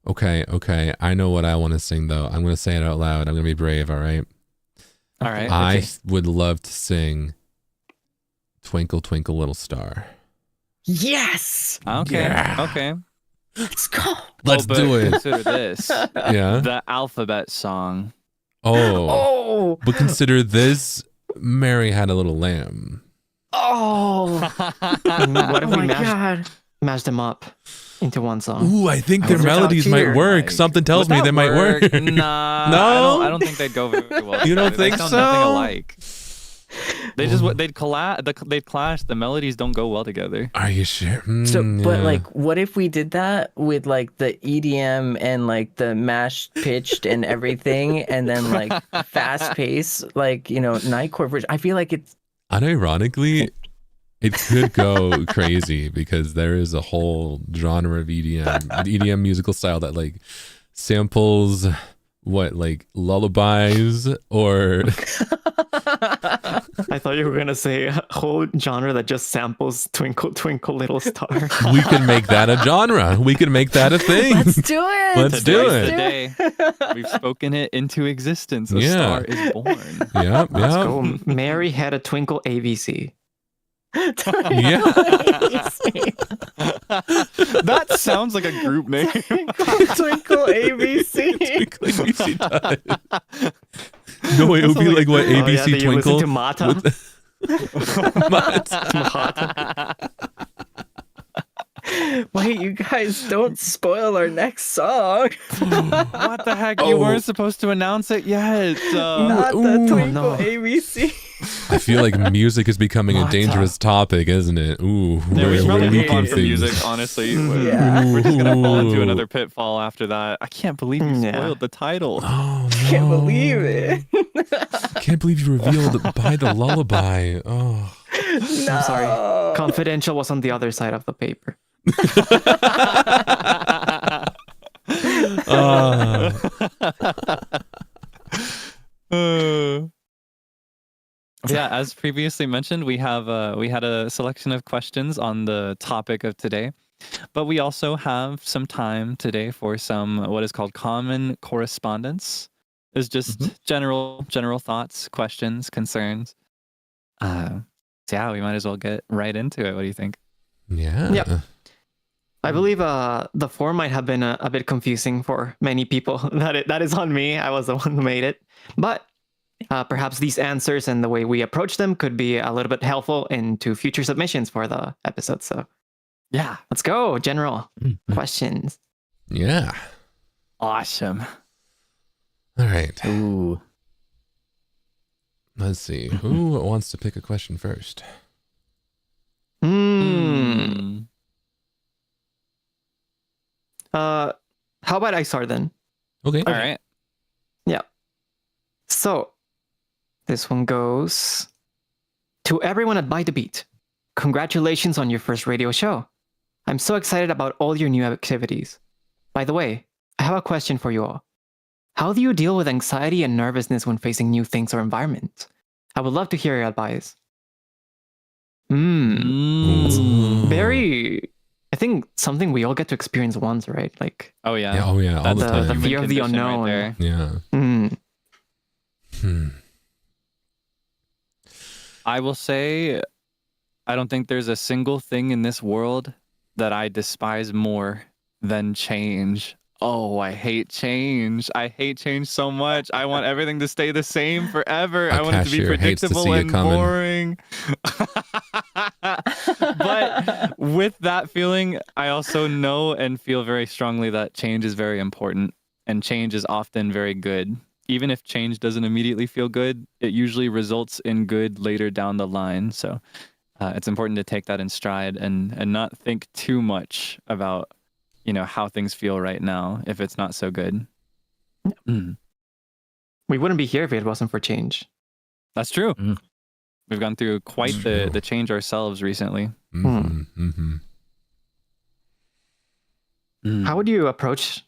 Okay. I know what I want to sing though. I'm going to say it out loud. I'm going to be brave, all right?
All right.
I would love to sing Twinkle Twinkle Little Star.
Yes.
Okay.
Yeah.
Okay.
Let's go.
Let's do it.
Consider this.
Yeah.
The alphabet song.
Oh.
But consider this. Mary Had a Little Lamb.
Oh.
What if we
God.
mash them up into one song?
Ooh, I think their
was about
melodies
to
might work.
like,
Something tells me
would
they
that
might work.
Nah.
No?
I don't think they'd go very well.
You don't
together.
think
They sound
so?
nothing alike. They'd clash. The melodies don't go well together.
Are you sure?
So, but
Yeah.
like, what if we did that with like the EDM and like the mashed pitched and everything, and then like fast pace, like nightcore version? I feel like it's
Unironically, it could go crazy because there is a whole genre of EDM musical style that like samples like lullabies or
I thought you were gonna say a whole genre that just samples Twinkle Twinkle Little Star.
we can make that a genre. We can make that a thing.
let's do it.
Let's do
Today's
it.
the day. We've spoken it into existence. A
Yeah.
star is born.
Yep.
Let's go. Mary Had a Twinkle ABC.
Yeah.
That sounds like a group name.
Twinkle ABC.
ABC does. No, it would be like what ABC
that you
Twinkle.
listen to Mata.
Wait, you guys don't spoil our next song.
What the heck? You weren't supposed to announce it yet.
Not the
Ooh,
Twinkle
no.
ABC.
I feel like music is becoming a dangerous topic, isn't it? Ooh,
Yeah, we should
we're
probably move on
leaking
from
things.
music, honestly.
Yeah.
We're just gonna fall into
Ooh.
another pitfall after that. I can't believe you
Yeah.
spoiled the title.
Oh, no.
Can't believe it.
Can't believe you revealed By the Lullaby. Oh.
No.
I'm sorry. Confidential was on the other side of the paper.
Yeah, as previously mentioned, we had a selection of questions on the topic of today, but we also have some time today for some what is called common correspondence. It's just general thoughts, questions, concerns. So yeah, we might as well get right into it. What do you think?
Yeah.
Yep. I believe the form might have been a bit confusing for many people. That is on me. I was the one who made it. But perhaps these answers and the way we approach them could be a little bit helpful into future submissions for the episode. So
Yeah,
let's go. General questions.
Yeah.
awesome.
All right.
Ooh.
Let's see. Who wants to pick a question first?
Hmm.
How about I start then?
Okay.
All right.
So, this one goes to everyone at By the Beat. Congratulations on your first radio show. I'm so excited about all your new activities. By the way, I have a question for you all. How do you deal with anxiety and nervousness when facing new things or environments? I would love to hear your advice.
Mm.
Very, I think something we all get to experience once, right? Like,
Oh yeah.
Yeah, oh yeah, all the
That's
the
time.
fear of the
condition right
unknown.
there.
Yeah.
I will say, I don't think there's a single thing in this world that I despise more than change. Oh, I hate change. I hate change so much. I want everything to stay the same forever.
A
I want it to be
cashier hates to
predictable
see it
and
coming.
boring. But with that feeling, I also know and feel very strongly that change is very important, and change is often very good. Even if change doesn't immediately feel good, it usually results in good later down the line. So it's important to take that in stride and not think too much about, how things feel right now if it's not so good. Mm.
We wouldn't be here if it wasn't for change.
That's true.
Mm.
We've gone through quite the change ourselves recently.
How would you approach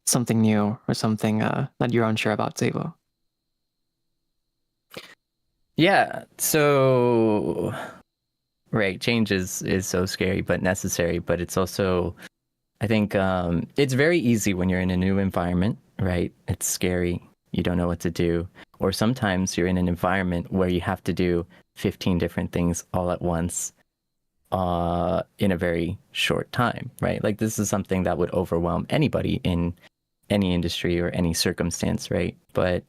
something new or something that you're unsure about, Seible?
Yeah, so right? Change is so scary but necessary, but it's also, I think, it's very easy when you're in a new environment, right? It's scary. You don't know what to do. Or sometimes you're in an environment where you have to do 15 different things all at once in a very short time, right? Like this is something that would overwhelm anybody in any industry or any circumstance, right? But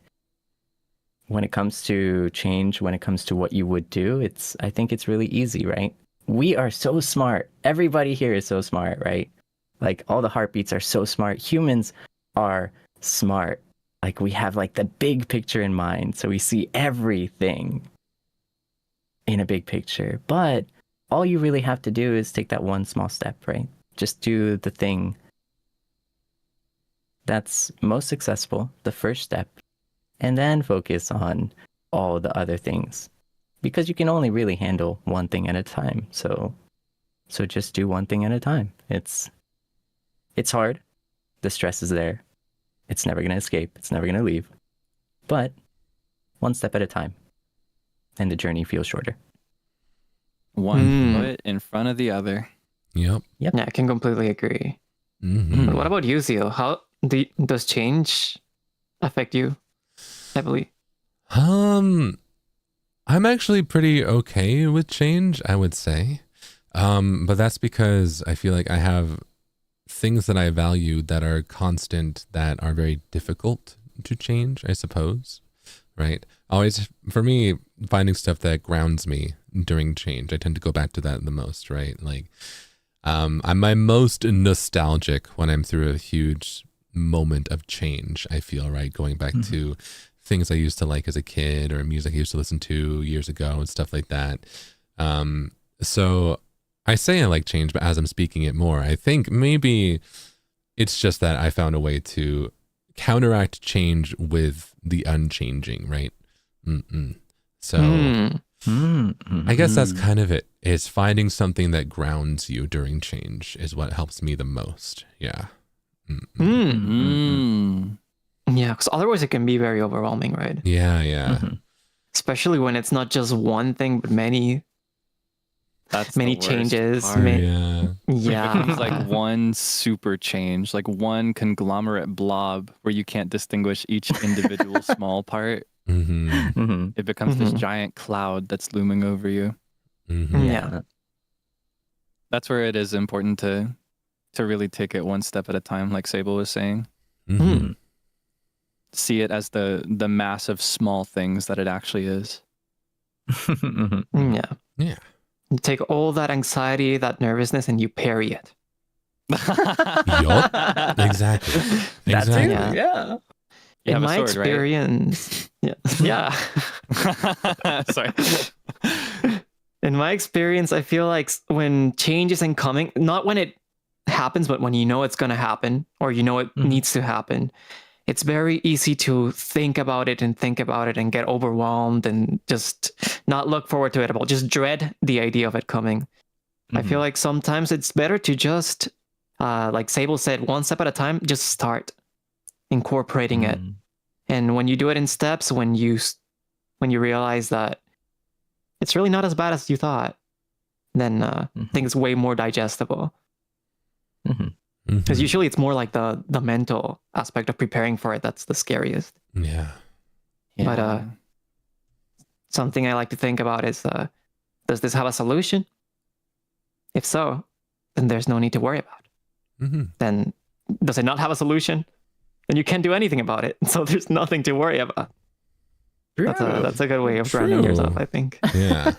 when it comes to change, when it comes to what you would do, I think it's really easy, right? We are so smart. Everybody here is so smart, right? Like all the heartbeats are so smart. Humans are smart. Like we have like the big picture in mind. So we see everything in a big picture. But all you really have to do is take that one small step, right? Just do the thing that's most successful, the first step, and then focus on all the other things. Because you can only really handle one thing at a time. So just do one thing at a time. It's hard. The stress is there. It's never going to escape. It's never going to leave. But one step at a time. And the journey feels shorter.
One foot in front of the other.
Yep.
Yeah, I can completely agree.
Mm-hmm.
But what about you, Zeal? How does change affect you heavily?
I'm actually pretty okay with change, I would say. But that's because I feel like I have things that I value that are constant, that are very difficult to change, I suppose. Right? Always, for me, finding stuff that grounds me during change, I tend to go back to that the most, right? Like, I'm my most nostalgic when I'm through a huge moment of change, I feel, right? Going back to things I used to like as a kid or music I used to listen to years ago and stuff like that. So I say I like change, but as I'm speaking it more, I think maybe it's just that I found a way to counteract change with the unchanging, right? So I guess that's kind of it. Is finding something that grounds you during change is what helps me the most. Yeah.
Yeah, because otherwise it can be very overwhelming, right?
Yeah.
Especially when it's not just one thing, but many.
That's
many
the worst
changes.
part.
Yeah.
It's like one super change, like one conglomerate blob where you can't distinguish each individual small part. It becomes this giant cloud that's looming over you.
Yeah.
That's where it is important to really take it one step at a time, like Seible was saying. See it as the massive small things that it actually is.
Yeah. You take all that anxiety, that nervousness, and you parry it.
Yup. Exactly.
That's it.
Yeah.
You
In
have a
my
sword,
experience, yeah.
Sorry.
In my experience, I feel like when change isn't coming, not when it happens, but when you know it's going to happen or you know it needs to happen, it's very easy to think about it and get overwhelmed and just not look forward to it at all. Just dread the idea of it coming. I feel like sometimes it's better to just, like Seible said, one step at a time, just start incorporating it. And when you do it in steps, when you realize that it's really not as bad as you thought, then I think it's way more digestible. Because usually it's more like the mental aspect of preparing for it that's the scariest.
Yeah.
But something I like to think about is, does this have a solution? If so, then there's no need to worry about it. Then does it not have a solution? Then you can't do anything about it. So there's nothing to worry about. That's a good way of grounding yourself, I think.
Yeah.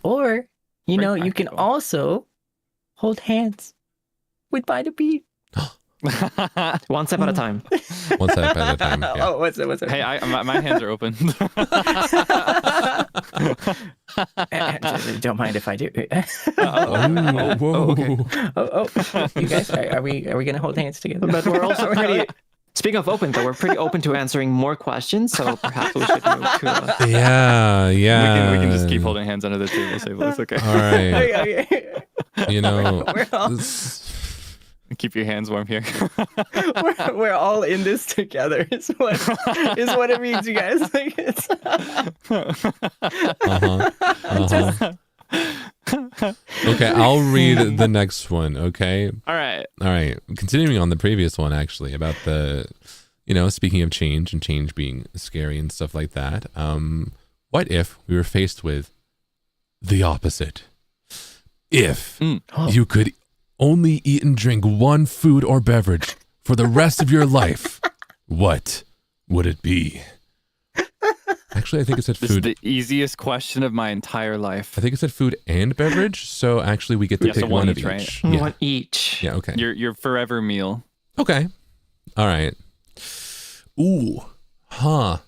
Or, you know,
Very
you can
practical.
also hold hands with By the Beat.
One step at a time.
One step at a time. Yeah.
Oh, what's it?
Hey, my hands are open.
Don't mind if I do.
Whoa.
Okay.
You guys, are we gonna hold hands together?
But we're also pretty. Speaking of open, though, we're pretty open to answering more questions. So perhaps we should move to.
Yeah.
We can just keep holding hands under the table. Seible. It's okay.
All right.
Okay.
You know,
We're all-
Keep your hands warm here.
we're all in this together. Is what it means, you guys. Like it's.
Okay, I'll read the next one. Okay.
All right.
Continuing on the previous one, actually, about the, speaking of change and change being scary and stuff like that. What if we were faced with the opposite? If you could only eat and drink one food or beverage for the rest of your life, what would it be? Actually, I think it said food.
This is the easiest question of my entire life.
I think it said food and beverage, so actually we get to pick one of each.
Right?
Yeah.
One each.
Yeah, okay.
Your forever meal.
Okay. All right. Ooh. Huh.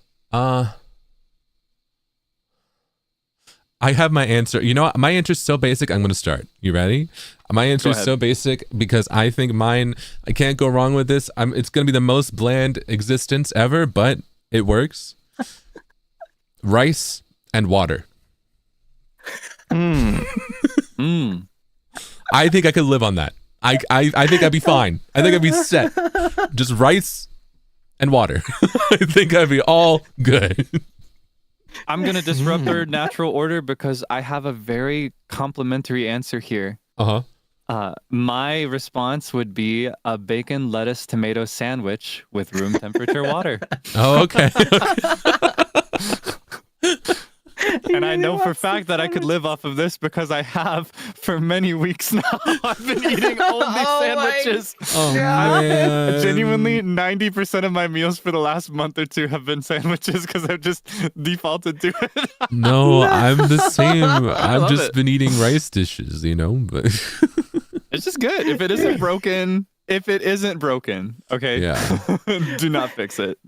I have my answer. You know what? My answer is so basic, I'm going to start. You ready? My answer is so basic because I think mine, I can't go wrong with this. It's going to be the most bland existence ever, but it works. Rice and water.
Mm.
I think I could live on that. I think I'd be fine. I think I'd be set. Just rice and water. I think I'd be all good.
I'm going to disrupt their natural order because I have a very complimentary answer here. My response would be a bacon, lettuce, tomato sandwich with room temperature water.
Oh, okay.
And I know for a fact that I could live off of this because I have for many weeks now. I've been eating only sandwiches.
Man.
Genuinely, 90% of my meals for the last month or two have been sandwiches because I've just defaulted to it.
No, I'm the same. I've just been eating rice dishes, but
it's just good. If it isn't broken, okay?
Yeah.
Do not fix it.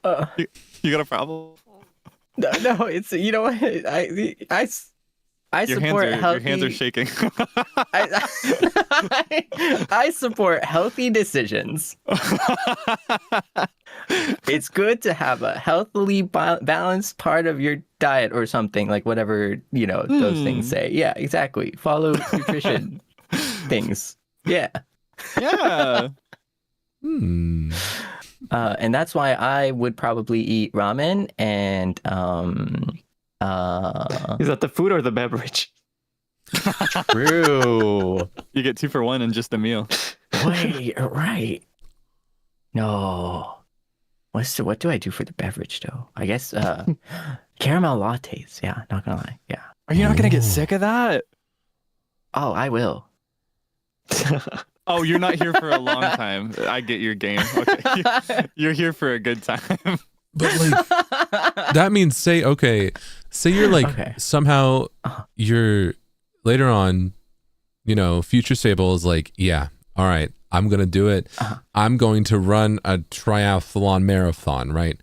You got a problem?
No, it's what I support healthy.
Your hands are shaking.
I support healthy decisions. It's good to have a healthily balanced part of your diet or something, like whatever those things say. Yeah, exactly. Follow nutrition things. Yeah.
Yeah.
And that's why I would probably eat ramen and
Is that the food or the beverage?
True.
You get 2 for 1 in just a meal.
Wait, right. No. What do I do for the beverage though? I guess caramel lattes. Yeah, not gonna lie. Yeah.
Are you not gonna get sick of that?
Oh, I will.
Oh, you're not here for a long time. I get your game. Okay. You're here for a good time.
But that means say you're somehow you're later on, future Seible is like, yeah, all right, I'm going to do it. I'm going to run a triathlon marathon, right?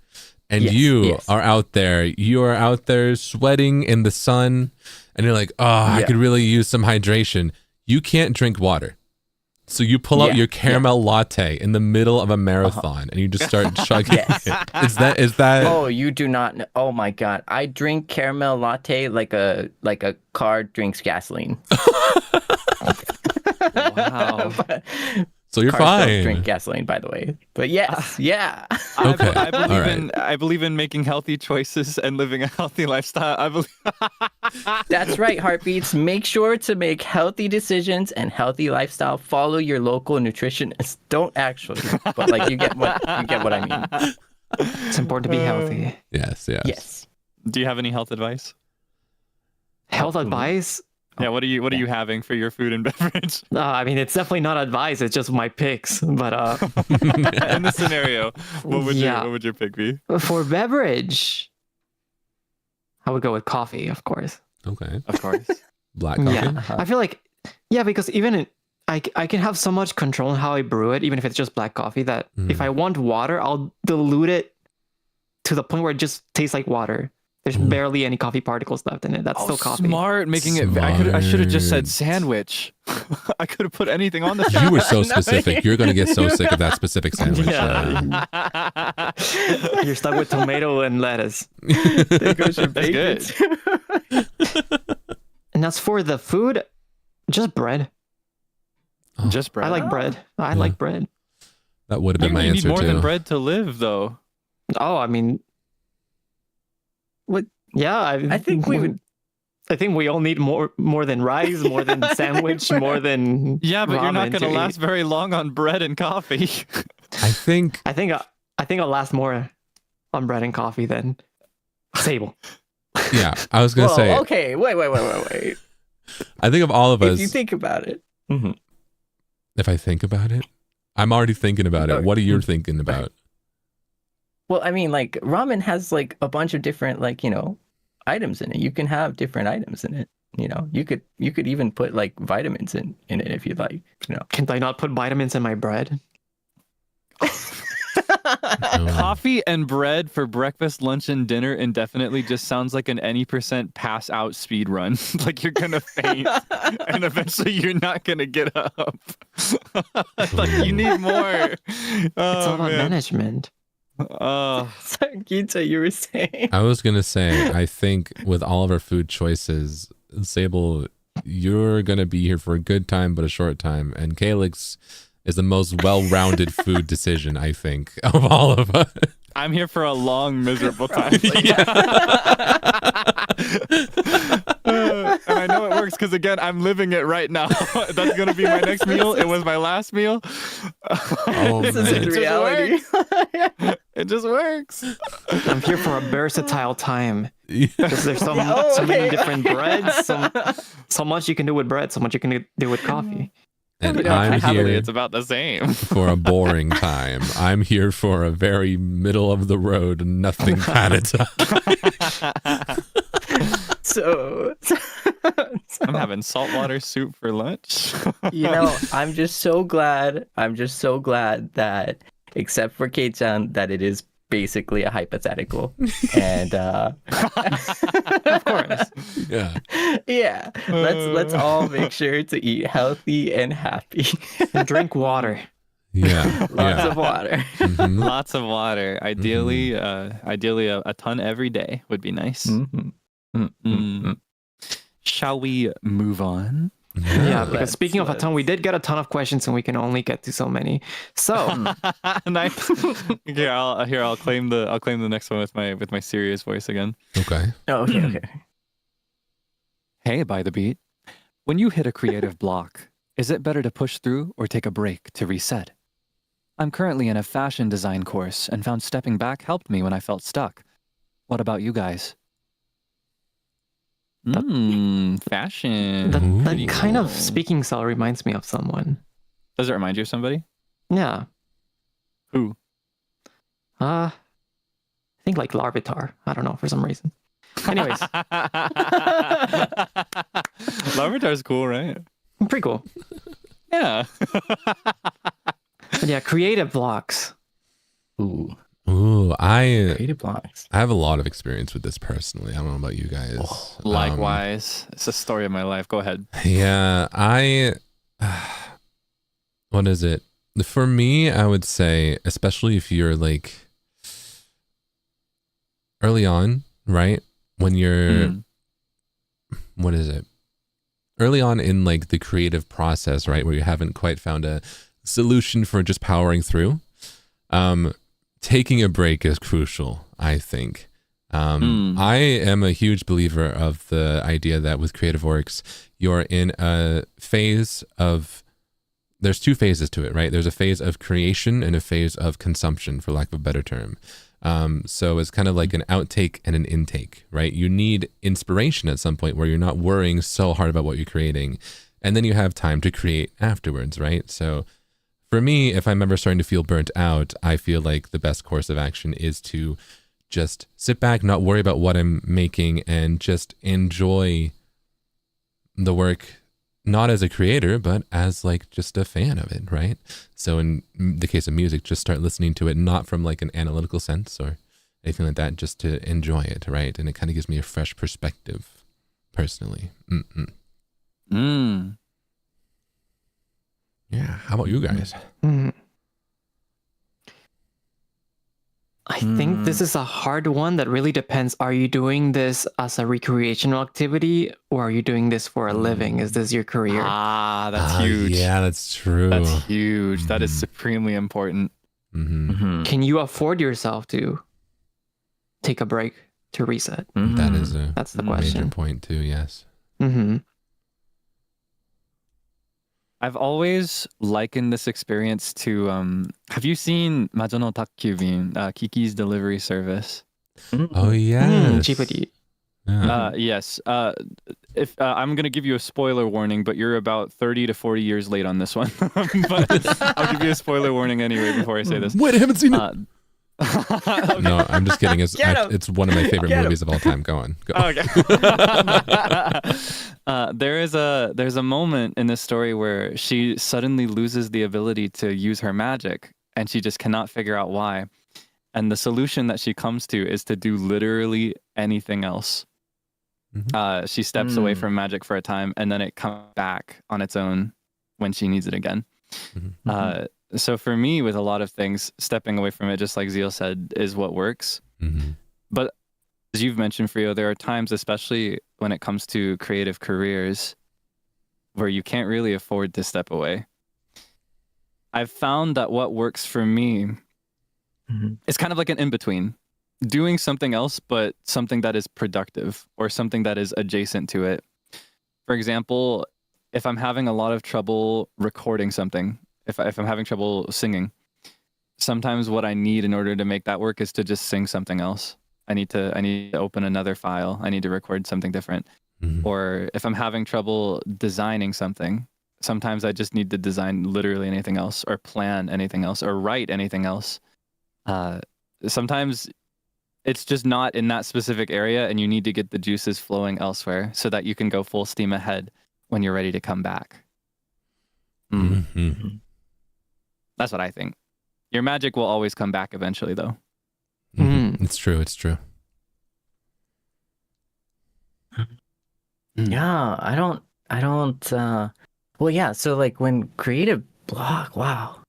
And you are out there sweating in the sun and you're like, I could really use some hydration. You can't drink water. So you pull out your caramel latte in the middle of a marathon and you just start chugging it. Is that?
Oh, you do not know. Oh my God. I drink caramel latte like a car drinks gasoline.
Wow.
So you're
Cars
fine.
don't drink gasoline, by the way. But yes, yeah.
Okay.
I believe in making healthy choices and living a healthy lifestyle. I believe.
That's right, Heartbeats. Make sure to make healthy decisions and healthy lifestyle. Follow your local nutritionist. Don't actually, but you get what I mean.
It's important to be healthy.
Yes.
Do you have any health advice?
Health advice?
Yeah, what are you having for your food and beverage?
I mean, it's definitely not advice. It's just my picks. But
in this scenario, what would your pick be?
For beverage, I would go with coffee, of course.
Okay,
of course.
Black coffee.
Yeah, I feel like because even I can have so much control on how I brew it, even if it's just black coffee. That if I want water, I'll dilute it to the point where it just tastes like water. There's barely any coffee particles left in it. That's still coffee.
Smart, making it. I should have just said sandwich. I could have put anything on the sandwich.
You were so specific. You're going to get so sick of that specific sandwich.
Yeah. You're stuck with tomato and lettuce.
There goes your bacon.
That's good.
And as for the food, Just bread.
Oh.
Just bread.
I like bread. I like bread.
That would have been my
You
answer
need more
too.
than bread to live, though.
Oh, I mean, what? Yeah,
I think
we all need more than rice, more than sandwich, more than
Yeah, but you're not
ramen
going to last
eat.
very long on bread and coffee.
I think
I'll last more on bread and coffee than Seible.
yeah, I was gonna say.
Okay, wait.
I think of all of us.
If you think about it. Mm-hmm.
If I think about it, I'm already thinking about it. What are you thinking about?
Well, I mean, like ramen has like a bunch of different like, you know, items in it. You can have different items in it. You know, you could even put like vitamins in it if you'd like, you know.
Can I not put vitamins in my bread?
Coffee and bread for breakfast, lunch, and dinner indefinitely just sounds like an any % pass out speed run. Like you're gonna faint, and eventually you're not gonna get up. Like you need more.
It's all about management.
Oh,
Sorry, Gita, you were saying.
I was gonna say, I think with all of our food choices, Seible, you're gonna be here for a good time but a short time, and Kaelix is the most well-rounded food decision, I think, of all of us.
I'm here for a long, miserable time. And I know it works because, again, I'm living it right now. That's going to be my next meal. It was my last meal.
Oh,
This is in reality.
It just works.
I'm here for a versatile time.
Yeah.
Because there's so many different breads, so much you can do with bread, so much you can do with coffee.
And
I'm
I'm here
it's about the same.
for a boring time. I'm here for a very middle of the road, nothing kind of time.
So
I'm having saltwater soup for lunch.
you know, I'm just so glad that, except for Kei-chan, that it is basically a hypothetical. And
Of course.
Yeah.
yeah, let's all make sure to eat healthy and happy.
And drink water.
Yeah.
Lots
Yeah.
of water.
Mhm.
Lots of water. Ideally, a ton every day would be nice. Shall we move on?
Yeah, because
Let's-
speaking of a ton, we did get a ton of questions and we can only get to so many. So
Nice. Here, I'll claim the next one with my serious voice again.
Okay.
Oh, okay.
Hey, by the beat. When you hit a creative block, is it better to push through or take a break to reset? I'm currently in a fashion design course and found stepping back helped me when I felt stuck. What about you guys? Fashion.
that kind of speaking style reminds me of someone.
Does it remind you of somebody?
Yeah.
Who?
I think like Larvitar. I don't know, for some reason. Anyways,
Larvitar's cool, right?
pretty cool.
Yeah.
But yeah, creative blocks.
Ooh,
I
creative blocks.
have a lot of experience with this personally. I don't know about you guys.
Likewise. It's the story of my life. Go ahead.
Yeah, what is it? For me, I would say, especially if you're like early on, right? When you're, what is it? Early on in like the creative process, right? Where you haven't quite found a solution for just powering through. Taking a break is crucial, I think. I am a huge believer of the idea that with creative works, you're in a phase of, there's two phases to it, right? There's a phase of creation and a phase of consumption, for lack of a better term. So it's kind of like an outtake and an intake, right? You need inspiration at some point where you're not worrying so hard about what you're creating. And then you have time to create afterwards, right? So for me, if I'm ever starting to feel burnt out, I feel like the best course of action is to just sit back, not worry about what I'm making, and just enjoy the work, not as a creator, but as like just a fan of it, right? So in the case of music, just start listening to it, not from like an analytical sense or anything like that, just to enjoy it, right? And it kind of gives me a fresh perspective, personally. Yeah, how about you guys?
I I think this is a hard one that really depends. Are you doing this as a recreational activity or are you doing this for a living? Is this your career?
That's huge.
Yeah, that's true.
That's huge. That is supremely important.
Can you afford yourself to take a break to reset?
That's
the
major
question.
point too, yes.
I've always likened this experience to have you seen Majo no Takyubin, Kiki's delivery service?
Oh yeah.
Ghibli.
Yes. If I'm gonna give you a spoiler warning, but you're about 30 to 40 years late on this one. But I'll give you a spoiler warning anyway before I say this.
Wait, I haven't seen it.
Okay.
No, I'm just kidding. It's one of my favorite movies of all time. Go on. Go.
Okay. There's a moment in this story where she suddenly loses the ability to use her magic, and she just cannot figure out why. And the solution that she comes to is to do literally anything else. She steps away from magic for a time, and then it comes back on its own when she needs it again. So for me, with a lot of things, stepping away from it, just like Zeal said, is what works. But as you've mentioned, Frio, there are times, especially when it comes to creative careers, where you can't really afford to step away. I've found that what works for me is kind of like an in-between. Doing something else, but something that is productive or something that is adjacent to it. For example, if I'm having a lot of trouble recording something, if I'm having trouble singing, sometimes what I need in order to make that work is to just sing something else. I need to open another file. I need to record something different. Or if I'm having trouble designing something, sometimes I just need to design literally anything else, or plan anything else, or write anything else. Sometimes it's just not in that specific area, and you need to get the juices flowing elsewhere so that you can go full steam ahead when you're ready to come back. That's what I think. Your magic will always come back eventually, though.
It's true. It's true.
Yeah, I don't. Well, yeah. So like when creative block, wow.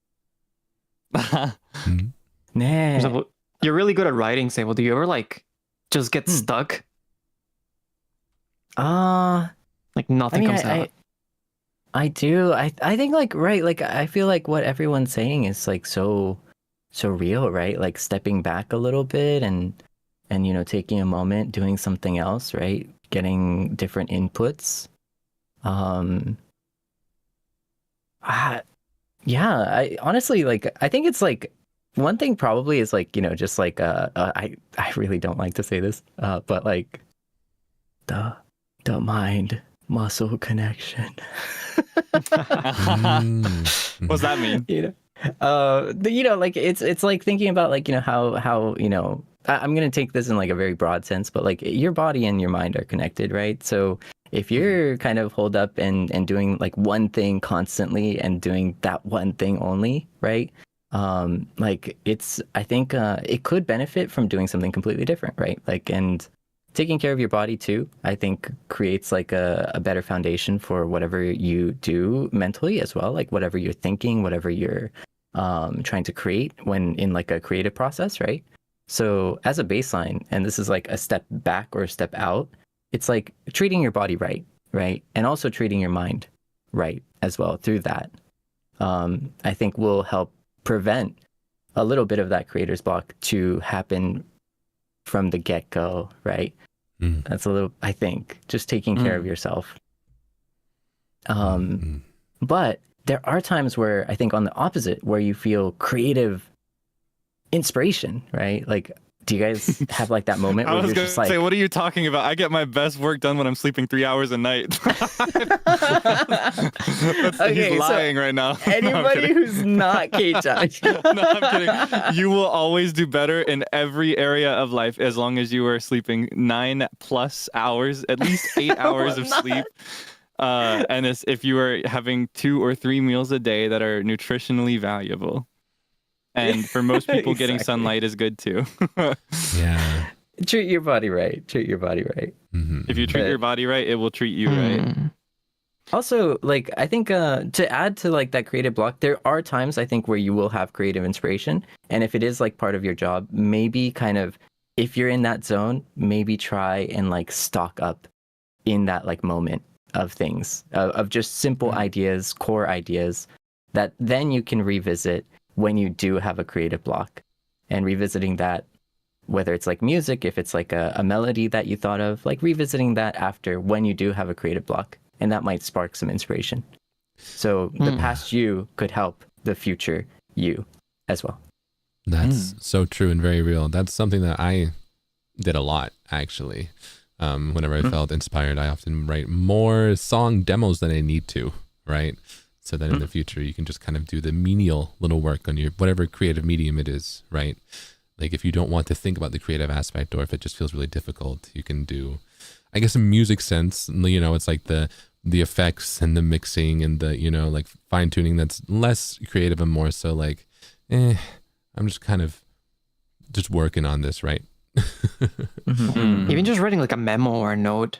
Nah.
So, you're really good at writing, Seible. Do you ever like just get stuck? Like nothing comes out.
I do. I think like right. Like I feel like what everyone's saying is like so real, right? Like stepping back a little bit and taking a moment, doing something else, right? Getting different inputs. Yeah, I honestly like I think it's like one thing probably is like, just like I really don't like to say this, but like the mind muscle connection.
What's that mean?
Like it's like thinking about like how I'm gonna take this in like a very broad sense, but like your body and your mind are connected, right? So if you're kind of holed up and doing like one thing constantly and doing that one thing only, right? Like I think it could benefit from doing something completely different, right? Like, and taking care of your body too, I think creates like a better foundation for whatever you do mentally as well, like whatever you're thinking, whatever you're trying to create when in like a creative process, right? So as a baseline, and this is like a step back or a step out, it's like treating your body right? And also treating your mind right as well through that. I think will help prevent a little bit of that creator's block to happen from the get-go, right? That's a little, I think, just taking care of yourself. But there are times where I think on the opposite, where you feel creative inspiration, right? Like, do you guys have like that moment where you're just like,
say, what are you talking about? I get my best work done when I'm sleeping 3 hours a night.
Okay,
he's lying right now.
Anybody who's not K-Judge.
No, I'm kidding. You will always do better in every area of life as long as you are sleeping 9+ hours, at least 8 hours of sleep. And if you are having 2 or 3 meals a day that are nutritionally valuable. And for most people, getting sunlight is good too.
Yeah.
Treat your body right.
If you treat your body right, it will treat you right.
Also, like, I think to add to like that creative block, there are times I think where you will have creative inspiration. And if it is like part of your job, maybe kind of, if you're in that zone, maybe try and like stock up in that like moment of things, of just simple ideas, core ideas that then you can revisit when you do have a creative block. And revisiting that, whether it's like music, if it's like a melody that you thought of, like revisiting that after when you do have a creative block. And that might spark some inspiration. So the past you could help the future you as well.
That's so true and very real. That's something that I did a lot, actually. Whenever I felt inspired, I often write more song demos than I need to, right? So that in the future, you can just kind of do the menial little work on your whatever creative medium it is, right? Like if you don't want to think about the creative aspect, or if it just feels really difficult, you can do, I guess, in music sense, you know, it's like the effects and the mixing and the, you know, like fine tuning that's less creative and more so like, I'm just kind of just working on this, right?
Even just writing like a memo or a note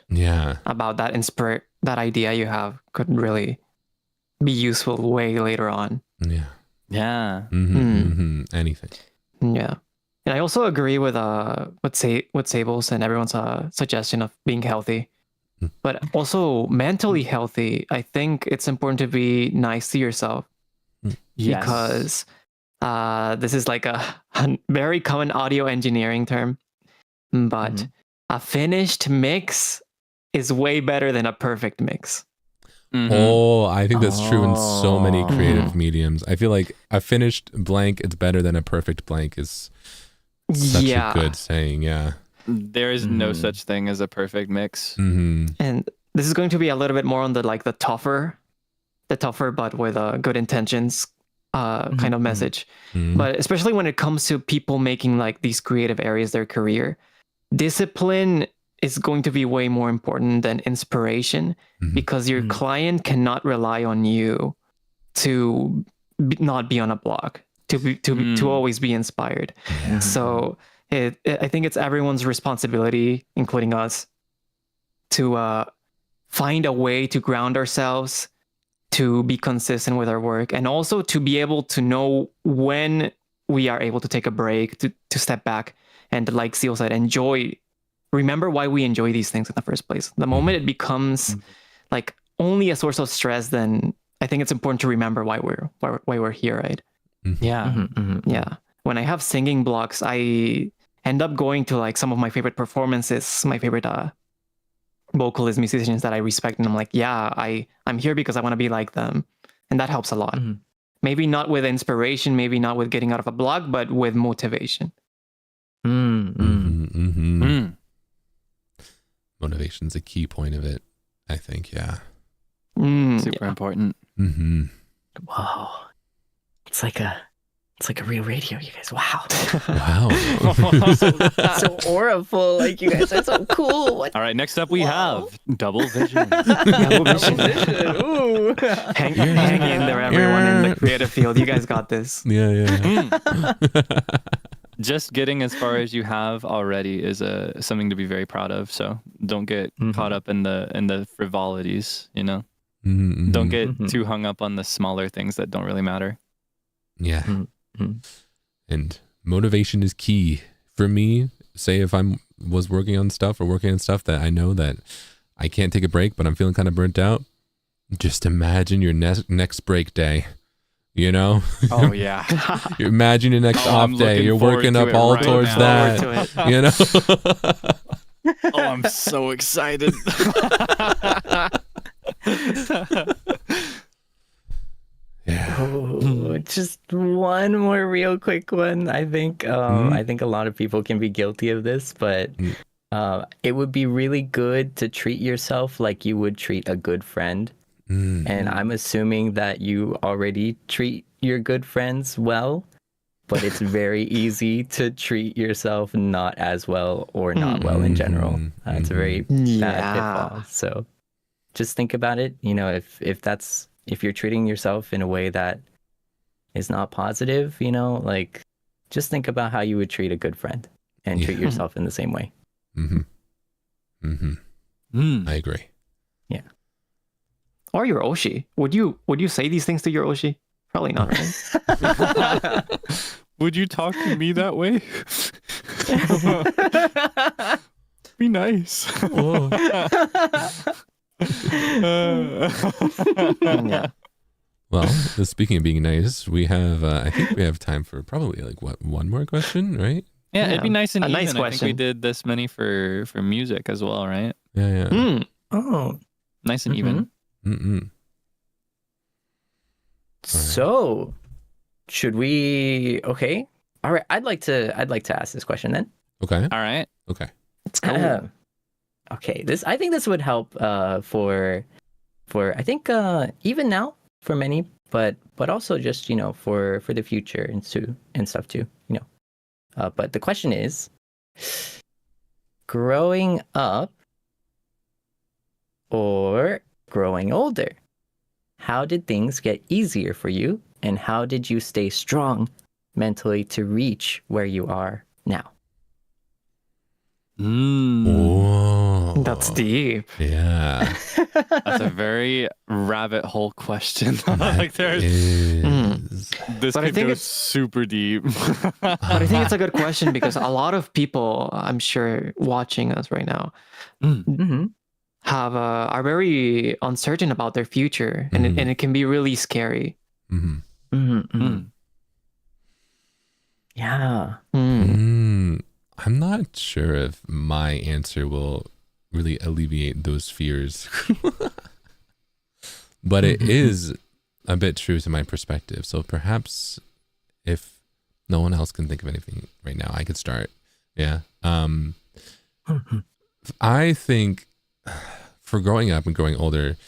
about that that idea you have could really be useful way later on.
Anything.
Yeah. And I also agree with Sable's and everyone's suggestion of being healthy, but also mentally healthy. I think it's important to be nice to yourself because this is like a very common audio engineering term, but a finished mix is way better than a perfect mix.
Oh, I think that's true in so many creative mediums. I feel like a finished blank is better than a perfect blank is such a good saying. Yeah.
There is no such thing as a perfect mix.
And this is going to be a little bit more on the tougher but with good intentions kind of message. But especially when it comes to people making like these creative areas their career, discipline is going to be way more important than inspiration because your client cannot rely on you to not be on a block, to always be inspired. So I think it's everyone's responsibility, including us, to find a way to ground ourselves, to be consistent with our work, and also to be able to know when we are able to take a break, to step back, and like Zeal said, remember why we enjoy these things in the first place. The moment it becomes like only a source of stress, then I think it's important to remember why we're here, right?
Yeah.
Yeah. When I have singing blocks, I end up going to like some of my favorite performances, my favorite vocalist musicians that I respect, and I'm like, I'm here because I want to be like them, and that helps a lot. Maybe not with inspiration, maybe not with getting out of a block, but with motivation.
Motivation's a key point of it, I think.
Super important.
Wow. It's like a real radio, you guys. Wow. So auraful. Like, you guys are so cool. What?
All right, next up we have Double Vision.
Ooh. Hang in there, everyone in the creative field. You guys got this.
Just getting as far as you have already is something to be very proud of. So don't get caught up in the frivolities, you know? Don't get too hung up on the smaller things that don't really matter.
And motivation is key for me. Say if I was working on stuff that I know that I can't take a break, but I'm feeling kind of burnt out, just imagine your next break day. You know?
Oh, yeah.
You imagine your next off day. You're working up all towards that. You know?
Oh, I'm so excited.
Oh, just one more real quick one. I think I think a lot of people can be guilty of this, but it would be really good to treat yourself like you would treat a good friend. And I'm assuming that you already treat your good friends well, but it's very easy to treat yourself not as well or not well in general. It's a very bad pitfall. So just think about it. You know, if you're treating yourself in a way that is not positive, you know, like just think about how you would treat a good friend and treat yourself in the same way.
I agree.
Yeah.
Or your Oshi. Would you say these things to your Oshi? Probably not, right?
Would you talk to me that way? Be nice.
Yeah.
Well, speaking of being nice, we have I think we have time for probably like one more question, right?
Yeah, it'd be nice and
A
even.
nice
I think we
question.
did this many for music as well, right?
Yeah.
Oh.
Nice and even.
So, should we? Okay. All right. I'd like to ask this question then.
Okay.
All right.
Okay.
Let's go.
Okay. I think this would help for I think even now for many, but also just for the future and stuff too. But the question is, growing up or growing older, how did things get easier for you, and how did you stay strong mentally to reach where you are now?
Whoa.
That's deep.
Yeah.
That's a very rabbit hole question. Like there's this
But I
could
think
go
it's-
super deep.
But I think it's a good question because a lot of people, I'm sure, watching us right now,
Mm-hmm.
are very uncertain about their future, and it can be really scary.
Yeah.
I'm not sure if my answer will really alleviate those fears, but it is a bit true to my perspective. So perhaps if no one else can think of anything right now, I could start. Yeah. I think for growing up and growing older,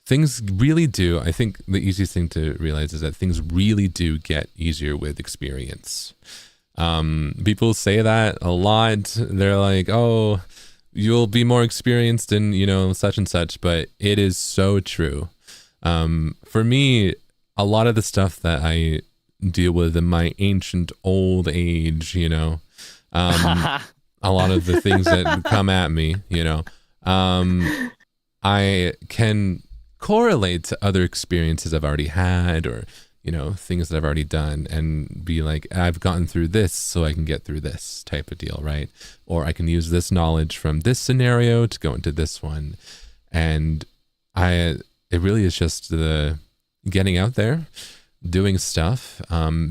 things really do. I think the easiest thing to realize is that things really do get easier with experience. People say that a lot. They're like, oh, you'll be more experienced in, such and such, but it is so true. For me, a lot of the stuff that I deal with in my ancient old age, a lot of the things that come at me, I can correlate to other experiences I've already had, or things that I've already done, and be like, I've gotten through this so I can get through this type of deal, right? Or I can use this knowledge from this scenario to go into this one. And it really is just the getting out there, doing stuff,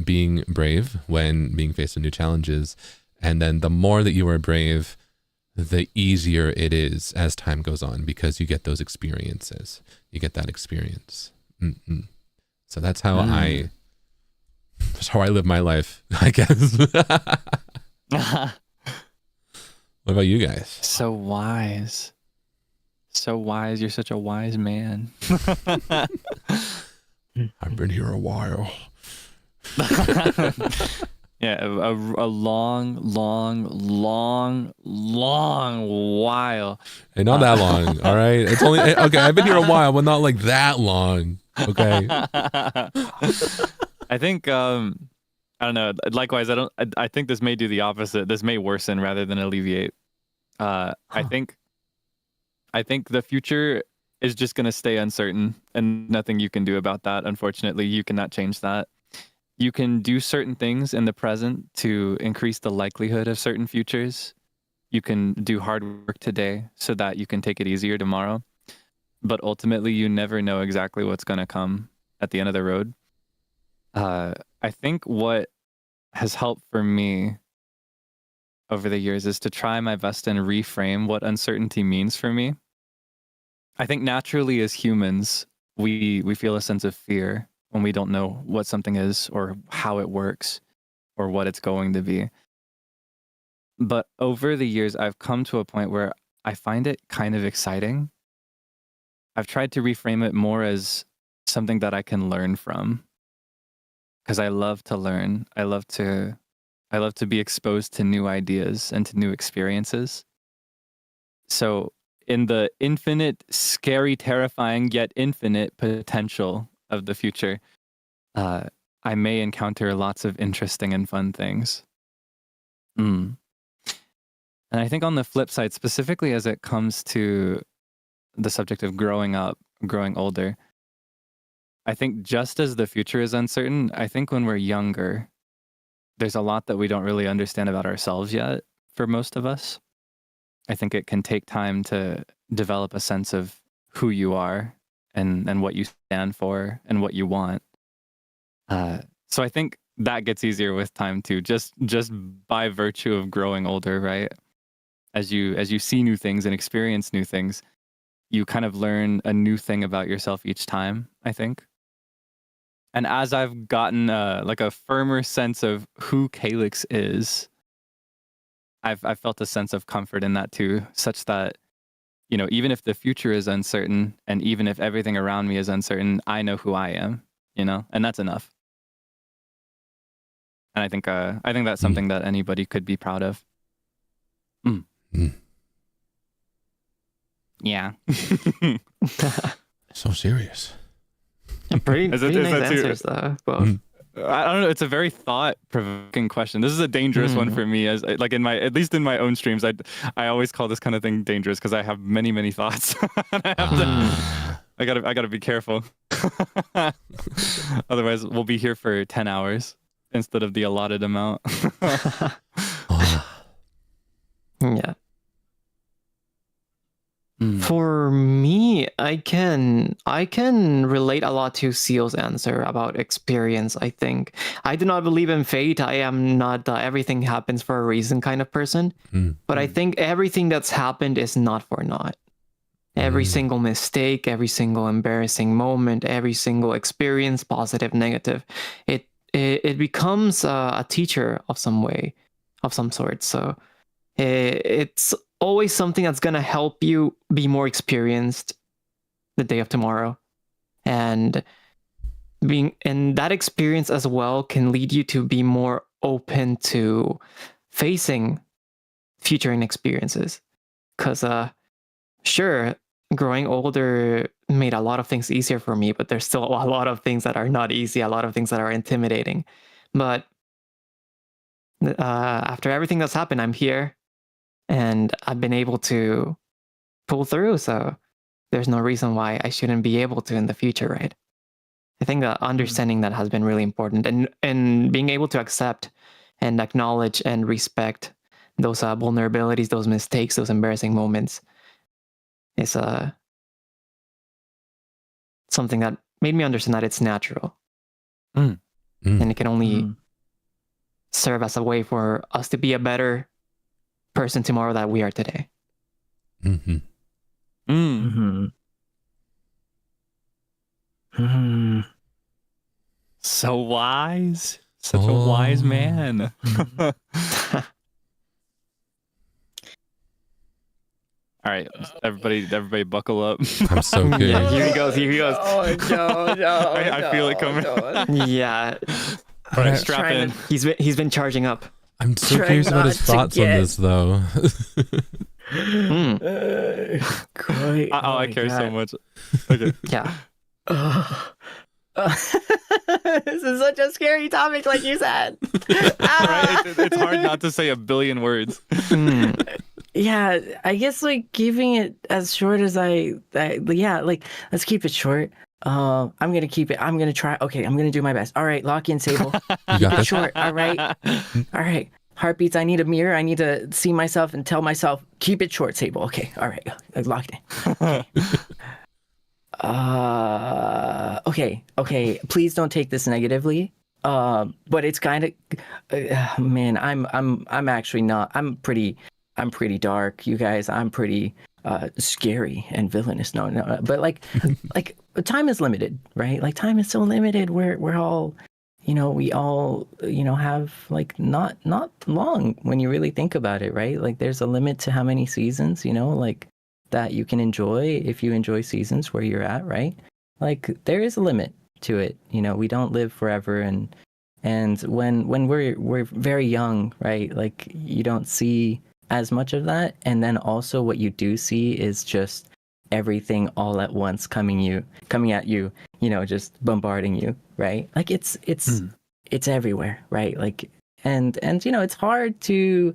being brave when being faced with new challenges. And then the more that you are brave, the easier it is as time goes on, because you get those experiences. You get that experience. So that's how I live my life, I guess. What about you guys?
So wise. You're such a wise man.
I've been here a while.
Yeah, a long while.
Hey, not that long, all right? It's only okay. I've been here a while, but not like that long. Okay.
I think I don't know. Likewise, I think this may do the opposite. This may worsen rather than alleviate. I think the future is just going to stay uncertain, and nothing you can do about that. Unfortunately, you cannot change that. You can do certain things in the present to increase the likelihood of certain futures. You can do hard work today so that you can take it easier tomorrow. But ultimately, you never know exactly what's going to come at the end of the road. I think what has helped for me over the years is to try my best and reframe what uncertainty means for me. I think naturally as humans, we feel a sense of fear when we don't know what something is or how it works or what it's going to be. But over the years, I've come to a point where I find it kind of exciting. I've tried to reframe it more as something that I can learn from, because I love to learn. I love to be exposed to new ideas and to new experiences. So in the infinite, scary, terrifying, yet infinite potential of the future, I may encounter lots of interesting and fun things. And I think on the flip side, specifically as it comes to the subject of growing up, growing older. I think just as the future is uncertain, I think when we're younger, there's a lot that we don't really understand about ourselves yet for most of us. I think it can take time to develop a sense of who you are and what you stand for and what you want. So I think that gets easier with time too, just by virtue of growing older, right? As you see new things and experience new things, you kind of learn a new thing about yourself each time, I think. And as I've gotten like a firmer sense of who Kaelix is, I've felt a sense of comfort in that too, such that, you know, even if the future is uncertain and even if everything around me is uncertain, I know who I am, you know, and that's enough. And I think that's something that anybody could be proud of. Yeah.
So serious.
Pretty nice answers though. Both.
I don't know. It's a very thought-provoking question. This is a dangerous one for me, as like at least in my own streams. I always call this kind of thing dangerous because I have many thoughts. I gotta be careful. Otherwise, we'll be here for 10 hours instead of the allotted amount.
Yeah. For me, I can relate a lot to Zeal's answer about experience. I think I do not believe in fate. I am not everything happens for a reason kind of person. But I think everything that's happened is not for naught. Every single mistake, every single embarrassing moment, every single experience, positive, negative, it becomes a teacher of some sort. So it's always something that's going to help you be more experienced the day of tomorrow. And that experience as well can lead you to be more open to facing future experiences. Because sure, growing older made a lot of things easier for me, but there's still a lot of things that are not easy, a lot of things that are intimidating. But after everything that's happened, I'm here. And I've been able to pull through, so there's no reason why I shouldn't be able to in the future, right? I think that understanding that has been really important, and being able to accept and acknowledge and respect those vulnerabilities, those mistakes, those embarrassing moments is something that made me understand that it's natural. And it can only serve as a way for us to be a better person tomorrow that we are today.
So wise. Such a wise man. All right, everybody buckle up.
I'm so good.
Yeah, here he goes.
Oh, no,
I feel it coming.
Yeah.
All right, strap in.
He's been charging up.
I'm so curious about his thoughts on this, though.
I care so much. Okay.
Yeah.
This is such a scary topic, like you said.
Right? It's hard not to say a billion words.
Yeah, I guess like keeping it as short as let's keep it short. I'm gonna try. Okay, I'm gonna do my best. All right, lock in, Seible. Keep it short. All right. Heartbeats. I need a mirror. I need to see myself and tell myself, keep it short, Seible. Okay. All right. Locked in. Okay. Please don't take this negatively. But it's kind of, man. I'm actually not. I'm pretty dark, you guys. I'm pretty scary and villainous. No. But like time is limited, right? Like time is so limited. We're all, we all, have like not long when you really think about it, right? Like there's a limit to how many seasons, like that you can enjoy if you enjoy seasons where you're at, right? Like there is a limit to it. We don't live forever, and when we're very young, right? Like you don't see as much of that, and then also what you do see is just everything all at once coming at you, just bombarding you, right? Like it's everywhere, right? Like and it's hard to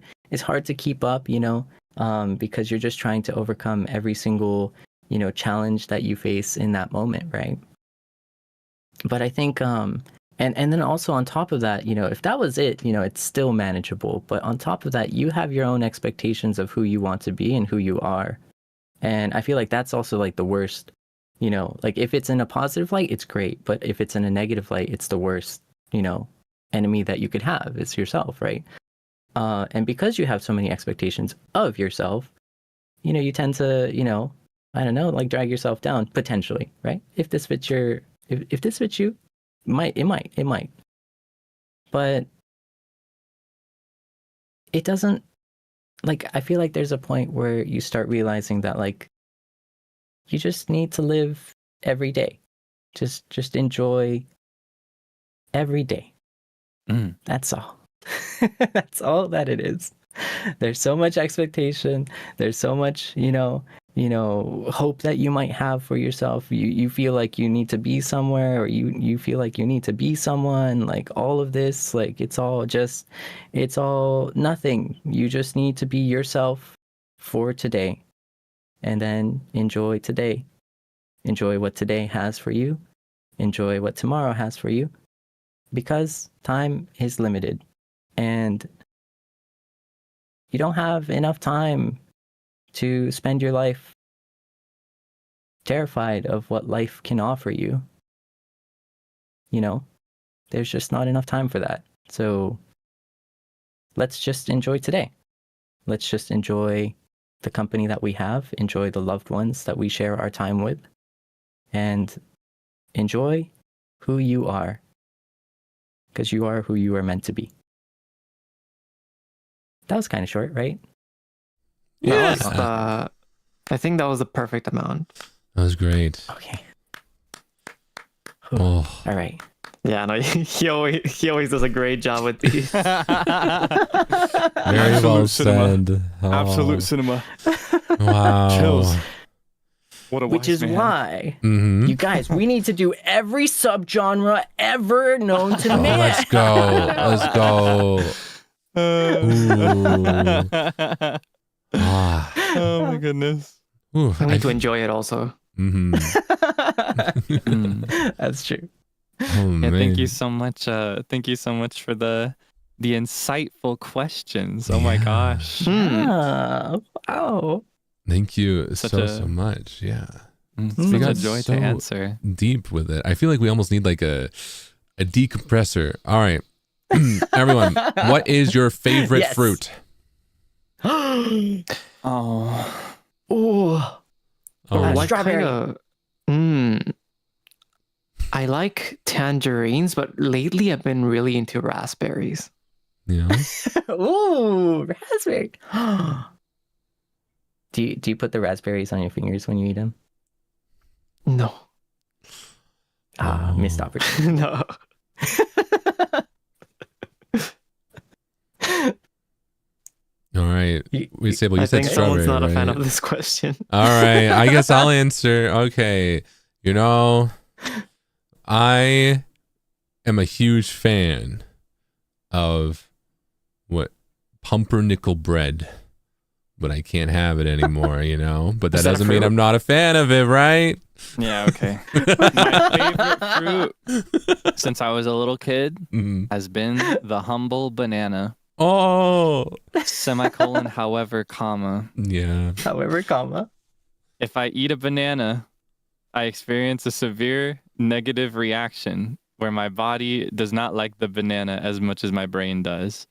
keep up, because you're just trying to overcome every single challenge that you face in that moment, right? But I think and then also on top of that, if that was it, it's still manageable. But on top of that, you have your own expectations of who you want to be and who you are. And I feel like that's also like the worst, like if it's in a positive light, it's great. But if it's in a negative light, it's the worst, enemy that you could have. It's yourself, right? And because you have so many expectations of yourself, you tend to, I don't know, like drag yourself down potentially, right? If this fits you, it might. But it doesn't, like, I feel like there's a point where you start realizing that, like, you just need to live every day. Just enjoy every day. That's all. That's all that it is. There's so much expectation. There's so much, hope that you might have for yourself. You feel like you need to be somewhere, or you feel like you need to be someone. Like all of this, like it's all nothing. You just need to be yourself for today, and then enjoy today. Enjoy what today has for you. Enjoy what tomorrow has for you, because time is limited, and you don't have enough time to spend your life terrified of what life can offer you. There's just not enough time for that. So let's just enjoy today. Let's just enjoy the company that we have, enjoy the loved ones that we share our time with, and enjoy who you are, because you are who you are meant to be. That was kind of short, right?
Yeah. I think that was the perfect amount.
That was great.
Okay.
Oh.
All right.
Yeah, no, he always does a great job with these.
Very well said. Oh.
Absolute cinema.
Wow.
Chills. What a
Which is
man.
why, you guys, we need to do every subgenre ever known to man.
Let's go. Let's go.
Oh my goodness.
Ooh,
I need to enjoy it also.
That's true.
Oh,
Yeah,
man.
thank you so much. Thank you so much for the insightful questions. Oh my gosh.
Wow.
Thank you
Such
so much. Yeah.
It's
We
such a
got
joy
so
to answer.
deep with it. I feel like we almost need like a decompressor. All right. Everyone, what is your favorite fruit?
Oh.
Oh.
What
strawberry.
kind of? I like tangerines, but lately I've been really into raspberries.
Yeah.
Ooh, raspberry. Do you put the raspberries on your fingers when you eat them?
No.
Missed opportunity.
No.
All right. Seible, you
I
said
think
strawberry,
someone's not
right?
a fan of this question.
All right. I guess I'll answer. Okay. I am a huge fan of pumpernickel bread, but I can't have it anymore, But that doesn't mean I'm not a fan of it, right?
Yeah, okay. My favorite fruit since I was a little kid has been the humble banana.
Oh.
Semicolon, however, comma.
Yeah.
However, comma.
If I eat a banana, I experience a severe negative reaction where my body does not like the banana as much as my brain does.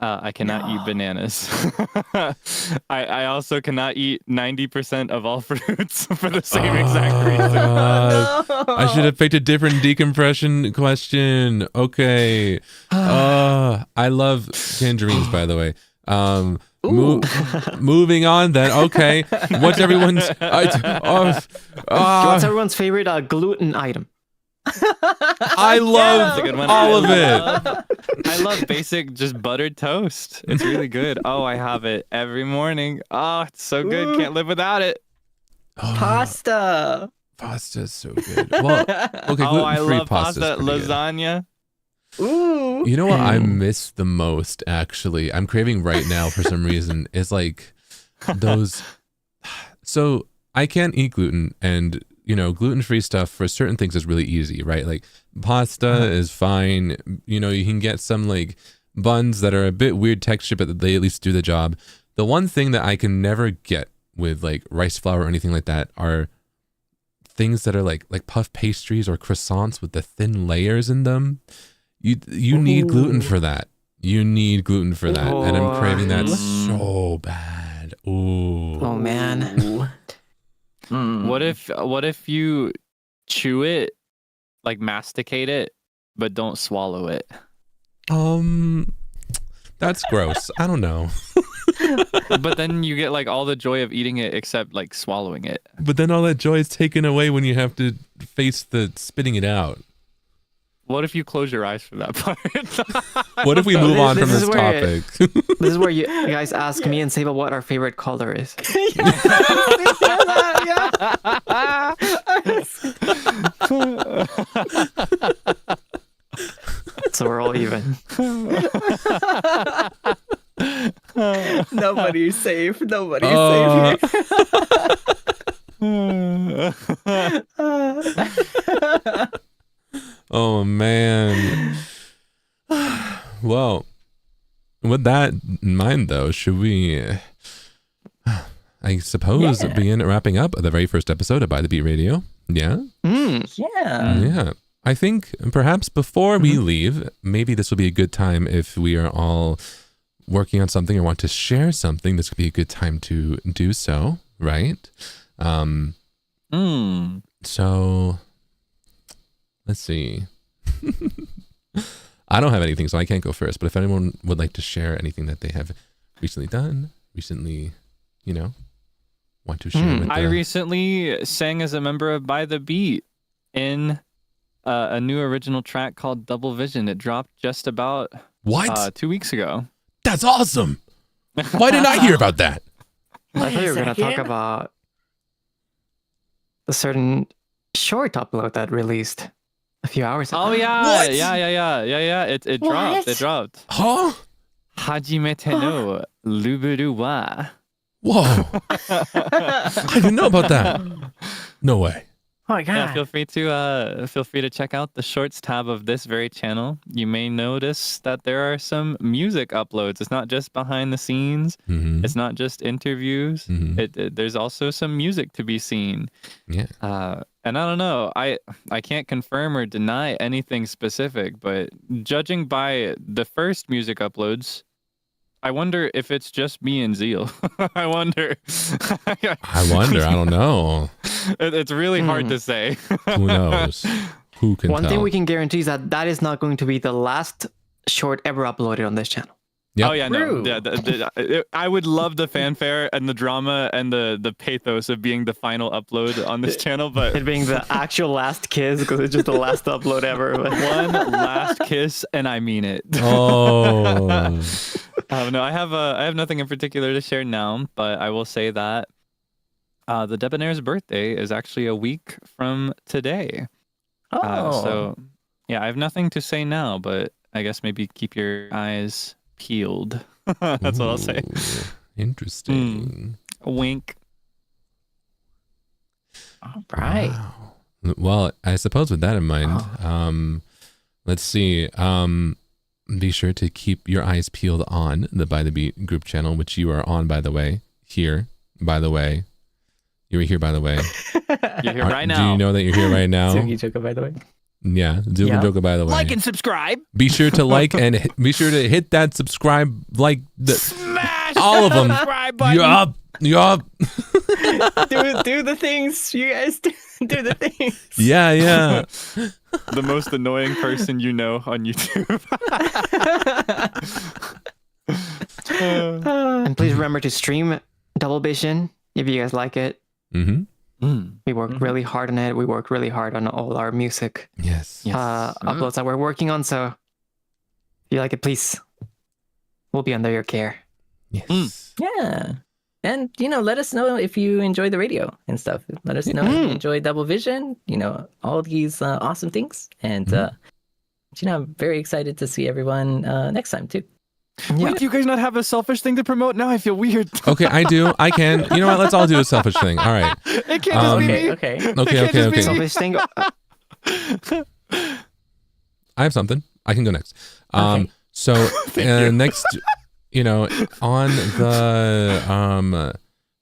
I cannot eat bananas. I also cannot eat 90% of all fruits for the same exact reason.
I should have picked a different decompression question. Okay. I love tangerines, by the way. Moving on then. Okay. What's everyone's
What's everyone's favorite gluten item?
I love all of it.
I love basic just buttered toast. It's really good. Oh, I have it every morning. Oh, it's so good. Can't live without it.
Pasta.
Pasta's so good. Well, okay,
Oh, I
gluten-free
love pasta.
pasta's pretty good.
Lasagna.
Ooh.
You know what I miss the most, actually? I'm craving right now for some reason. It's like those. So I can't eat gluten, and gluten-free stuff for certain things is really easy, right? Like pasta is fine. You can get some like buns that are a bit weird texture, but they at least do the job. The one thing that I can never get with like rice flour or anything like that are things that are like puff pastries or croissants with the thin layers in them. You need gluten for that. You need gluten for that, and I'm craving that so bad. Ooh.
Oh man.
What if you chew it, like masticate it, but don't swallow it?
That's gross. I don't know.
But then you get like all the joy of eating it except like swallowing it.
But then all that joy is taken away when you have to face the spitting it out.
What if you close your eyes for that part?
What if we move on from this topic?
This is where you guys ask me and Seible what our favorite color is. So we're all even.
Nobody's safe. Nobody's safe here.
Oh man. Well, with that in mind though, should we I suppose begin wrapping up the very first episode of By the Beat Radio? Yeah? Yeah. I think perhaps before we leave, maybe this will be a good time if we are all working on something or want to share something. This could be a good time to do so, right? So let's see. I don't have anything, so I can't go first. But if anyone would like to share anything that they have recently done, want to share with
I recently sang as a member of By the Beat in a new original track called Double Vision. It dropped just about 2 weeks ago.
That's awesome. Why didn't I hear about that?
I thought you were going to talk about a certain short upload that released a few hours ago.
Oh yeah.
What?
Yeah. It dropped. It dropped.
Huh?
Hajimete no Luburu wa.
Whoa. I didn't know about that. No way.
Oh my god.
Yeah, feel free to check out the shorts tab of this very channel. You may notice that there are some music uploads. It's not just behind the scenes. It's not just interviews. There's also some music to be seen.
Yeah.
And I don't know. I can't confirm or deny anything specific, but judging by the first music uploads, I wonder if it's just me and Zeal. I wonder.
I don't know.
It's really hard to say.
Who knows? Who can
One
tell?
thing we can guarantee is that is not going to be the last short ever uploaded on this channel.
Yep.
Oh yeah, no. Yeah, I would love the fanfare and the drama and the pathos of being the final upload on this channel, but
It being the actual last kiss because it's just the last upload ever.
one last kiss, and I mean it.
Oh.
No, I have nothing in particular to share now, but I will say that the Debonair's birthday is actually a week from today. So yeah, I have nothing to say now, but I guess maybe keep your eyes peeled. That's what I'll say.
Interesting.
Wink.
All right.
Wow. Well, I suppose with that in mind, let's see. Be sure to keep your eyes peeled on the By the Beat group channel, which you are on, by the way. Here, by the way. You were here, by the way.
You're here right now.
Do you know that you're here right now?
Zeal Ginjoka, by the way.
Yeah, Zeal Ginjoka, by the way.
Like and subscribe.
Be sure to like and be sure to hit that subscribe,
Smash
all of them.
subscribe button.
Yup.
do the things, you guys. Do the things.
Yeah.
The most annoying person you know on YouTube.
And please remember to stream Double Vision if you guys like it. We worked really hard on it. We worked really hard on all our music
Yes.
uploads that we're working on. So if you like it, please, we'll be under your care.
Yes.
Yeah. And, let us know if you enjoy the radio and stuff. Let us know if you enjoy Double Vision, all these awesome things. And, I'm very excited to see everyone next time, too.
Wait, do you guys not have a selfish thing to promote? Now I feel weird.
Okay, I do. I can. You know what? Let's all do a selfish thing. All right.
It can't just be me.
Okay.
Selfish thing.
I have something. I can go next.
Okay.
So next, on the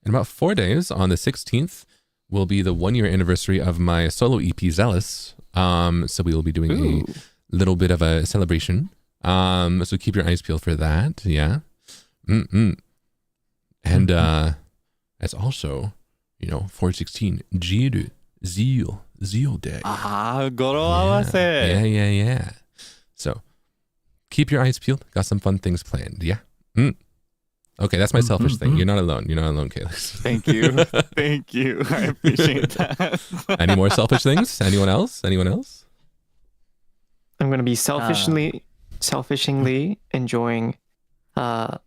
in about 4 days, on the 16th, will be the 1 year anniversary of my solo EP Zealous. So we will be doing a little bit of a celebration. So keep your eyes peeled for that. Yeah. And it's also, 4/16 Zeal Day.
Goro awase.
Yeah. So keep your eyes peeled. Got some fun things planned. Yeah. Okay, that's my selfish thing. You're not alone. You're not alone, Kaelix.
Thank you. Thank you. I appreciate that.
Any more selfish things? Anyone else?
I'm gonna be selfishly enjoying a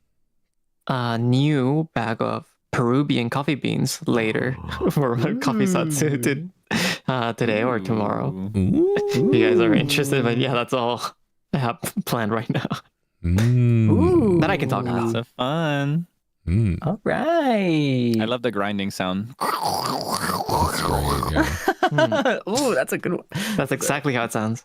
new bag of Peruvian coffee beans later for coffee satsu today or tomorrow. If you guys are interested, but yeah, that's all I have planned right now. That I can talk about.
That's fun.
All right.
I love the grinding sound.
That's great, yeah.
Ooh, that's a good one.
That's exactly how it sounds.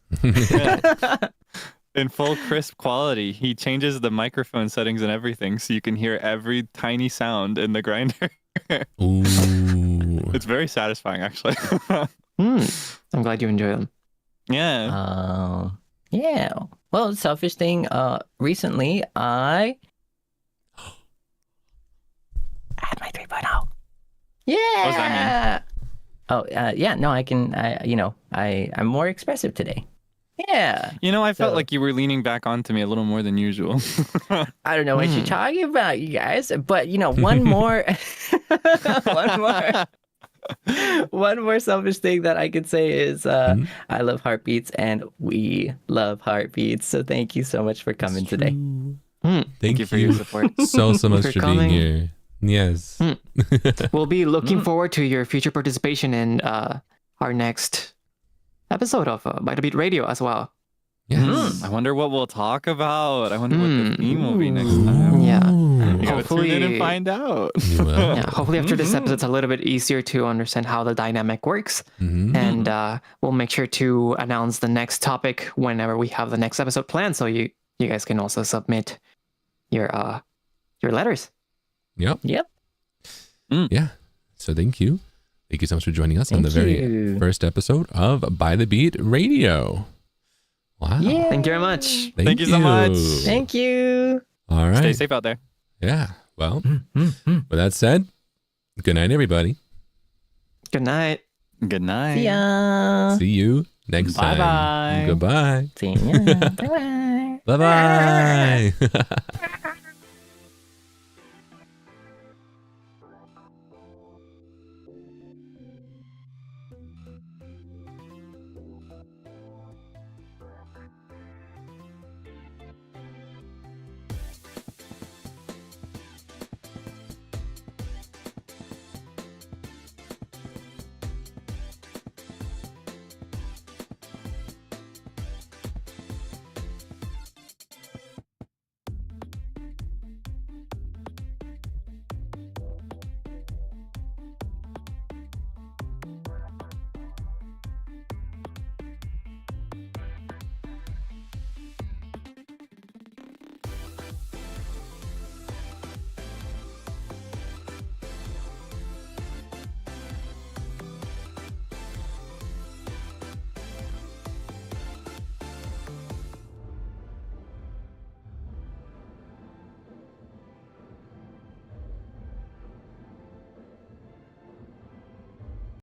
In full crisp quality. He changes the microphone settings and everything so you can hear every tiny sound in the grinder.
Ooh.
It's very satisfying, actually.
I'm glad you enjoy them.
Yeah.
Yeah. Well, selfish thing. Recently, I had my 3.0. Yeah.
What does that mean?
Oh, yeah. No, I can. I'm more expressive today. Yeah.
I felt like you were leaning back onto me a little more than usual.
I don't know what you're talking about, you guys. But one more, one more selfish thing that I could say is I love Heartbeats and we love Heartbeats. So thank you so much for coming today.
Thank
you for your support.
so much for being here. Yes.
We'll be looking forward to your future participation in our next episode of By the Beat Radio as well.
Yes.
I wonder what we'll talk about. I wonder what the theme will be next time.
Yeah.
You gotta
Hopefully-
tune in and find out.
You will.
Yeah, hopefully after this episode, it's a little bit easier to understand how the dynamic works. And we'll make sure to announce the next topic whenever we have the next episode planned, so you guys can also submit your letters.
Yep.
Yep.
Yeah. So thank you. Thank you so much for joining us on the very first episode of By the Beat Radio. Wow.
Yeah.
Thank you very much.
Thank you so much.
Thank you.
All right.
Stay safe out there.
Yeah. Well, with that said, good night, everybody.
Good night.
Good night.
See ya.
See you next time.
Bye-bye.
Goodbye.
See ya. Bye-bye.
Bye-bye.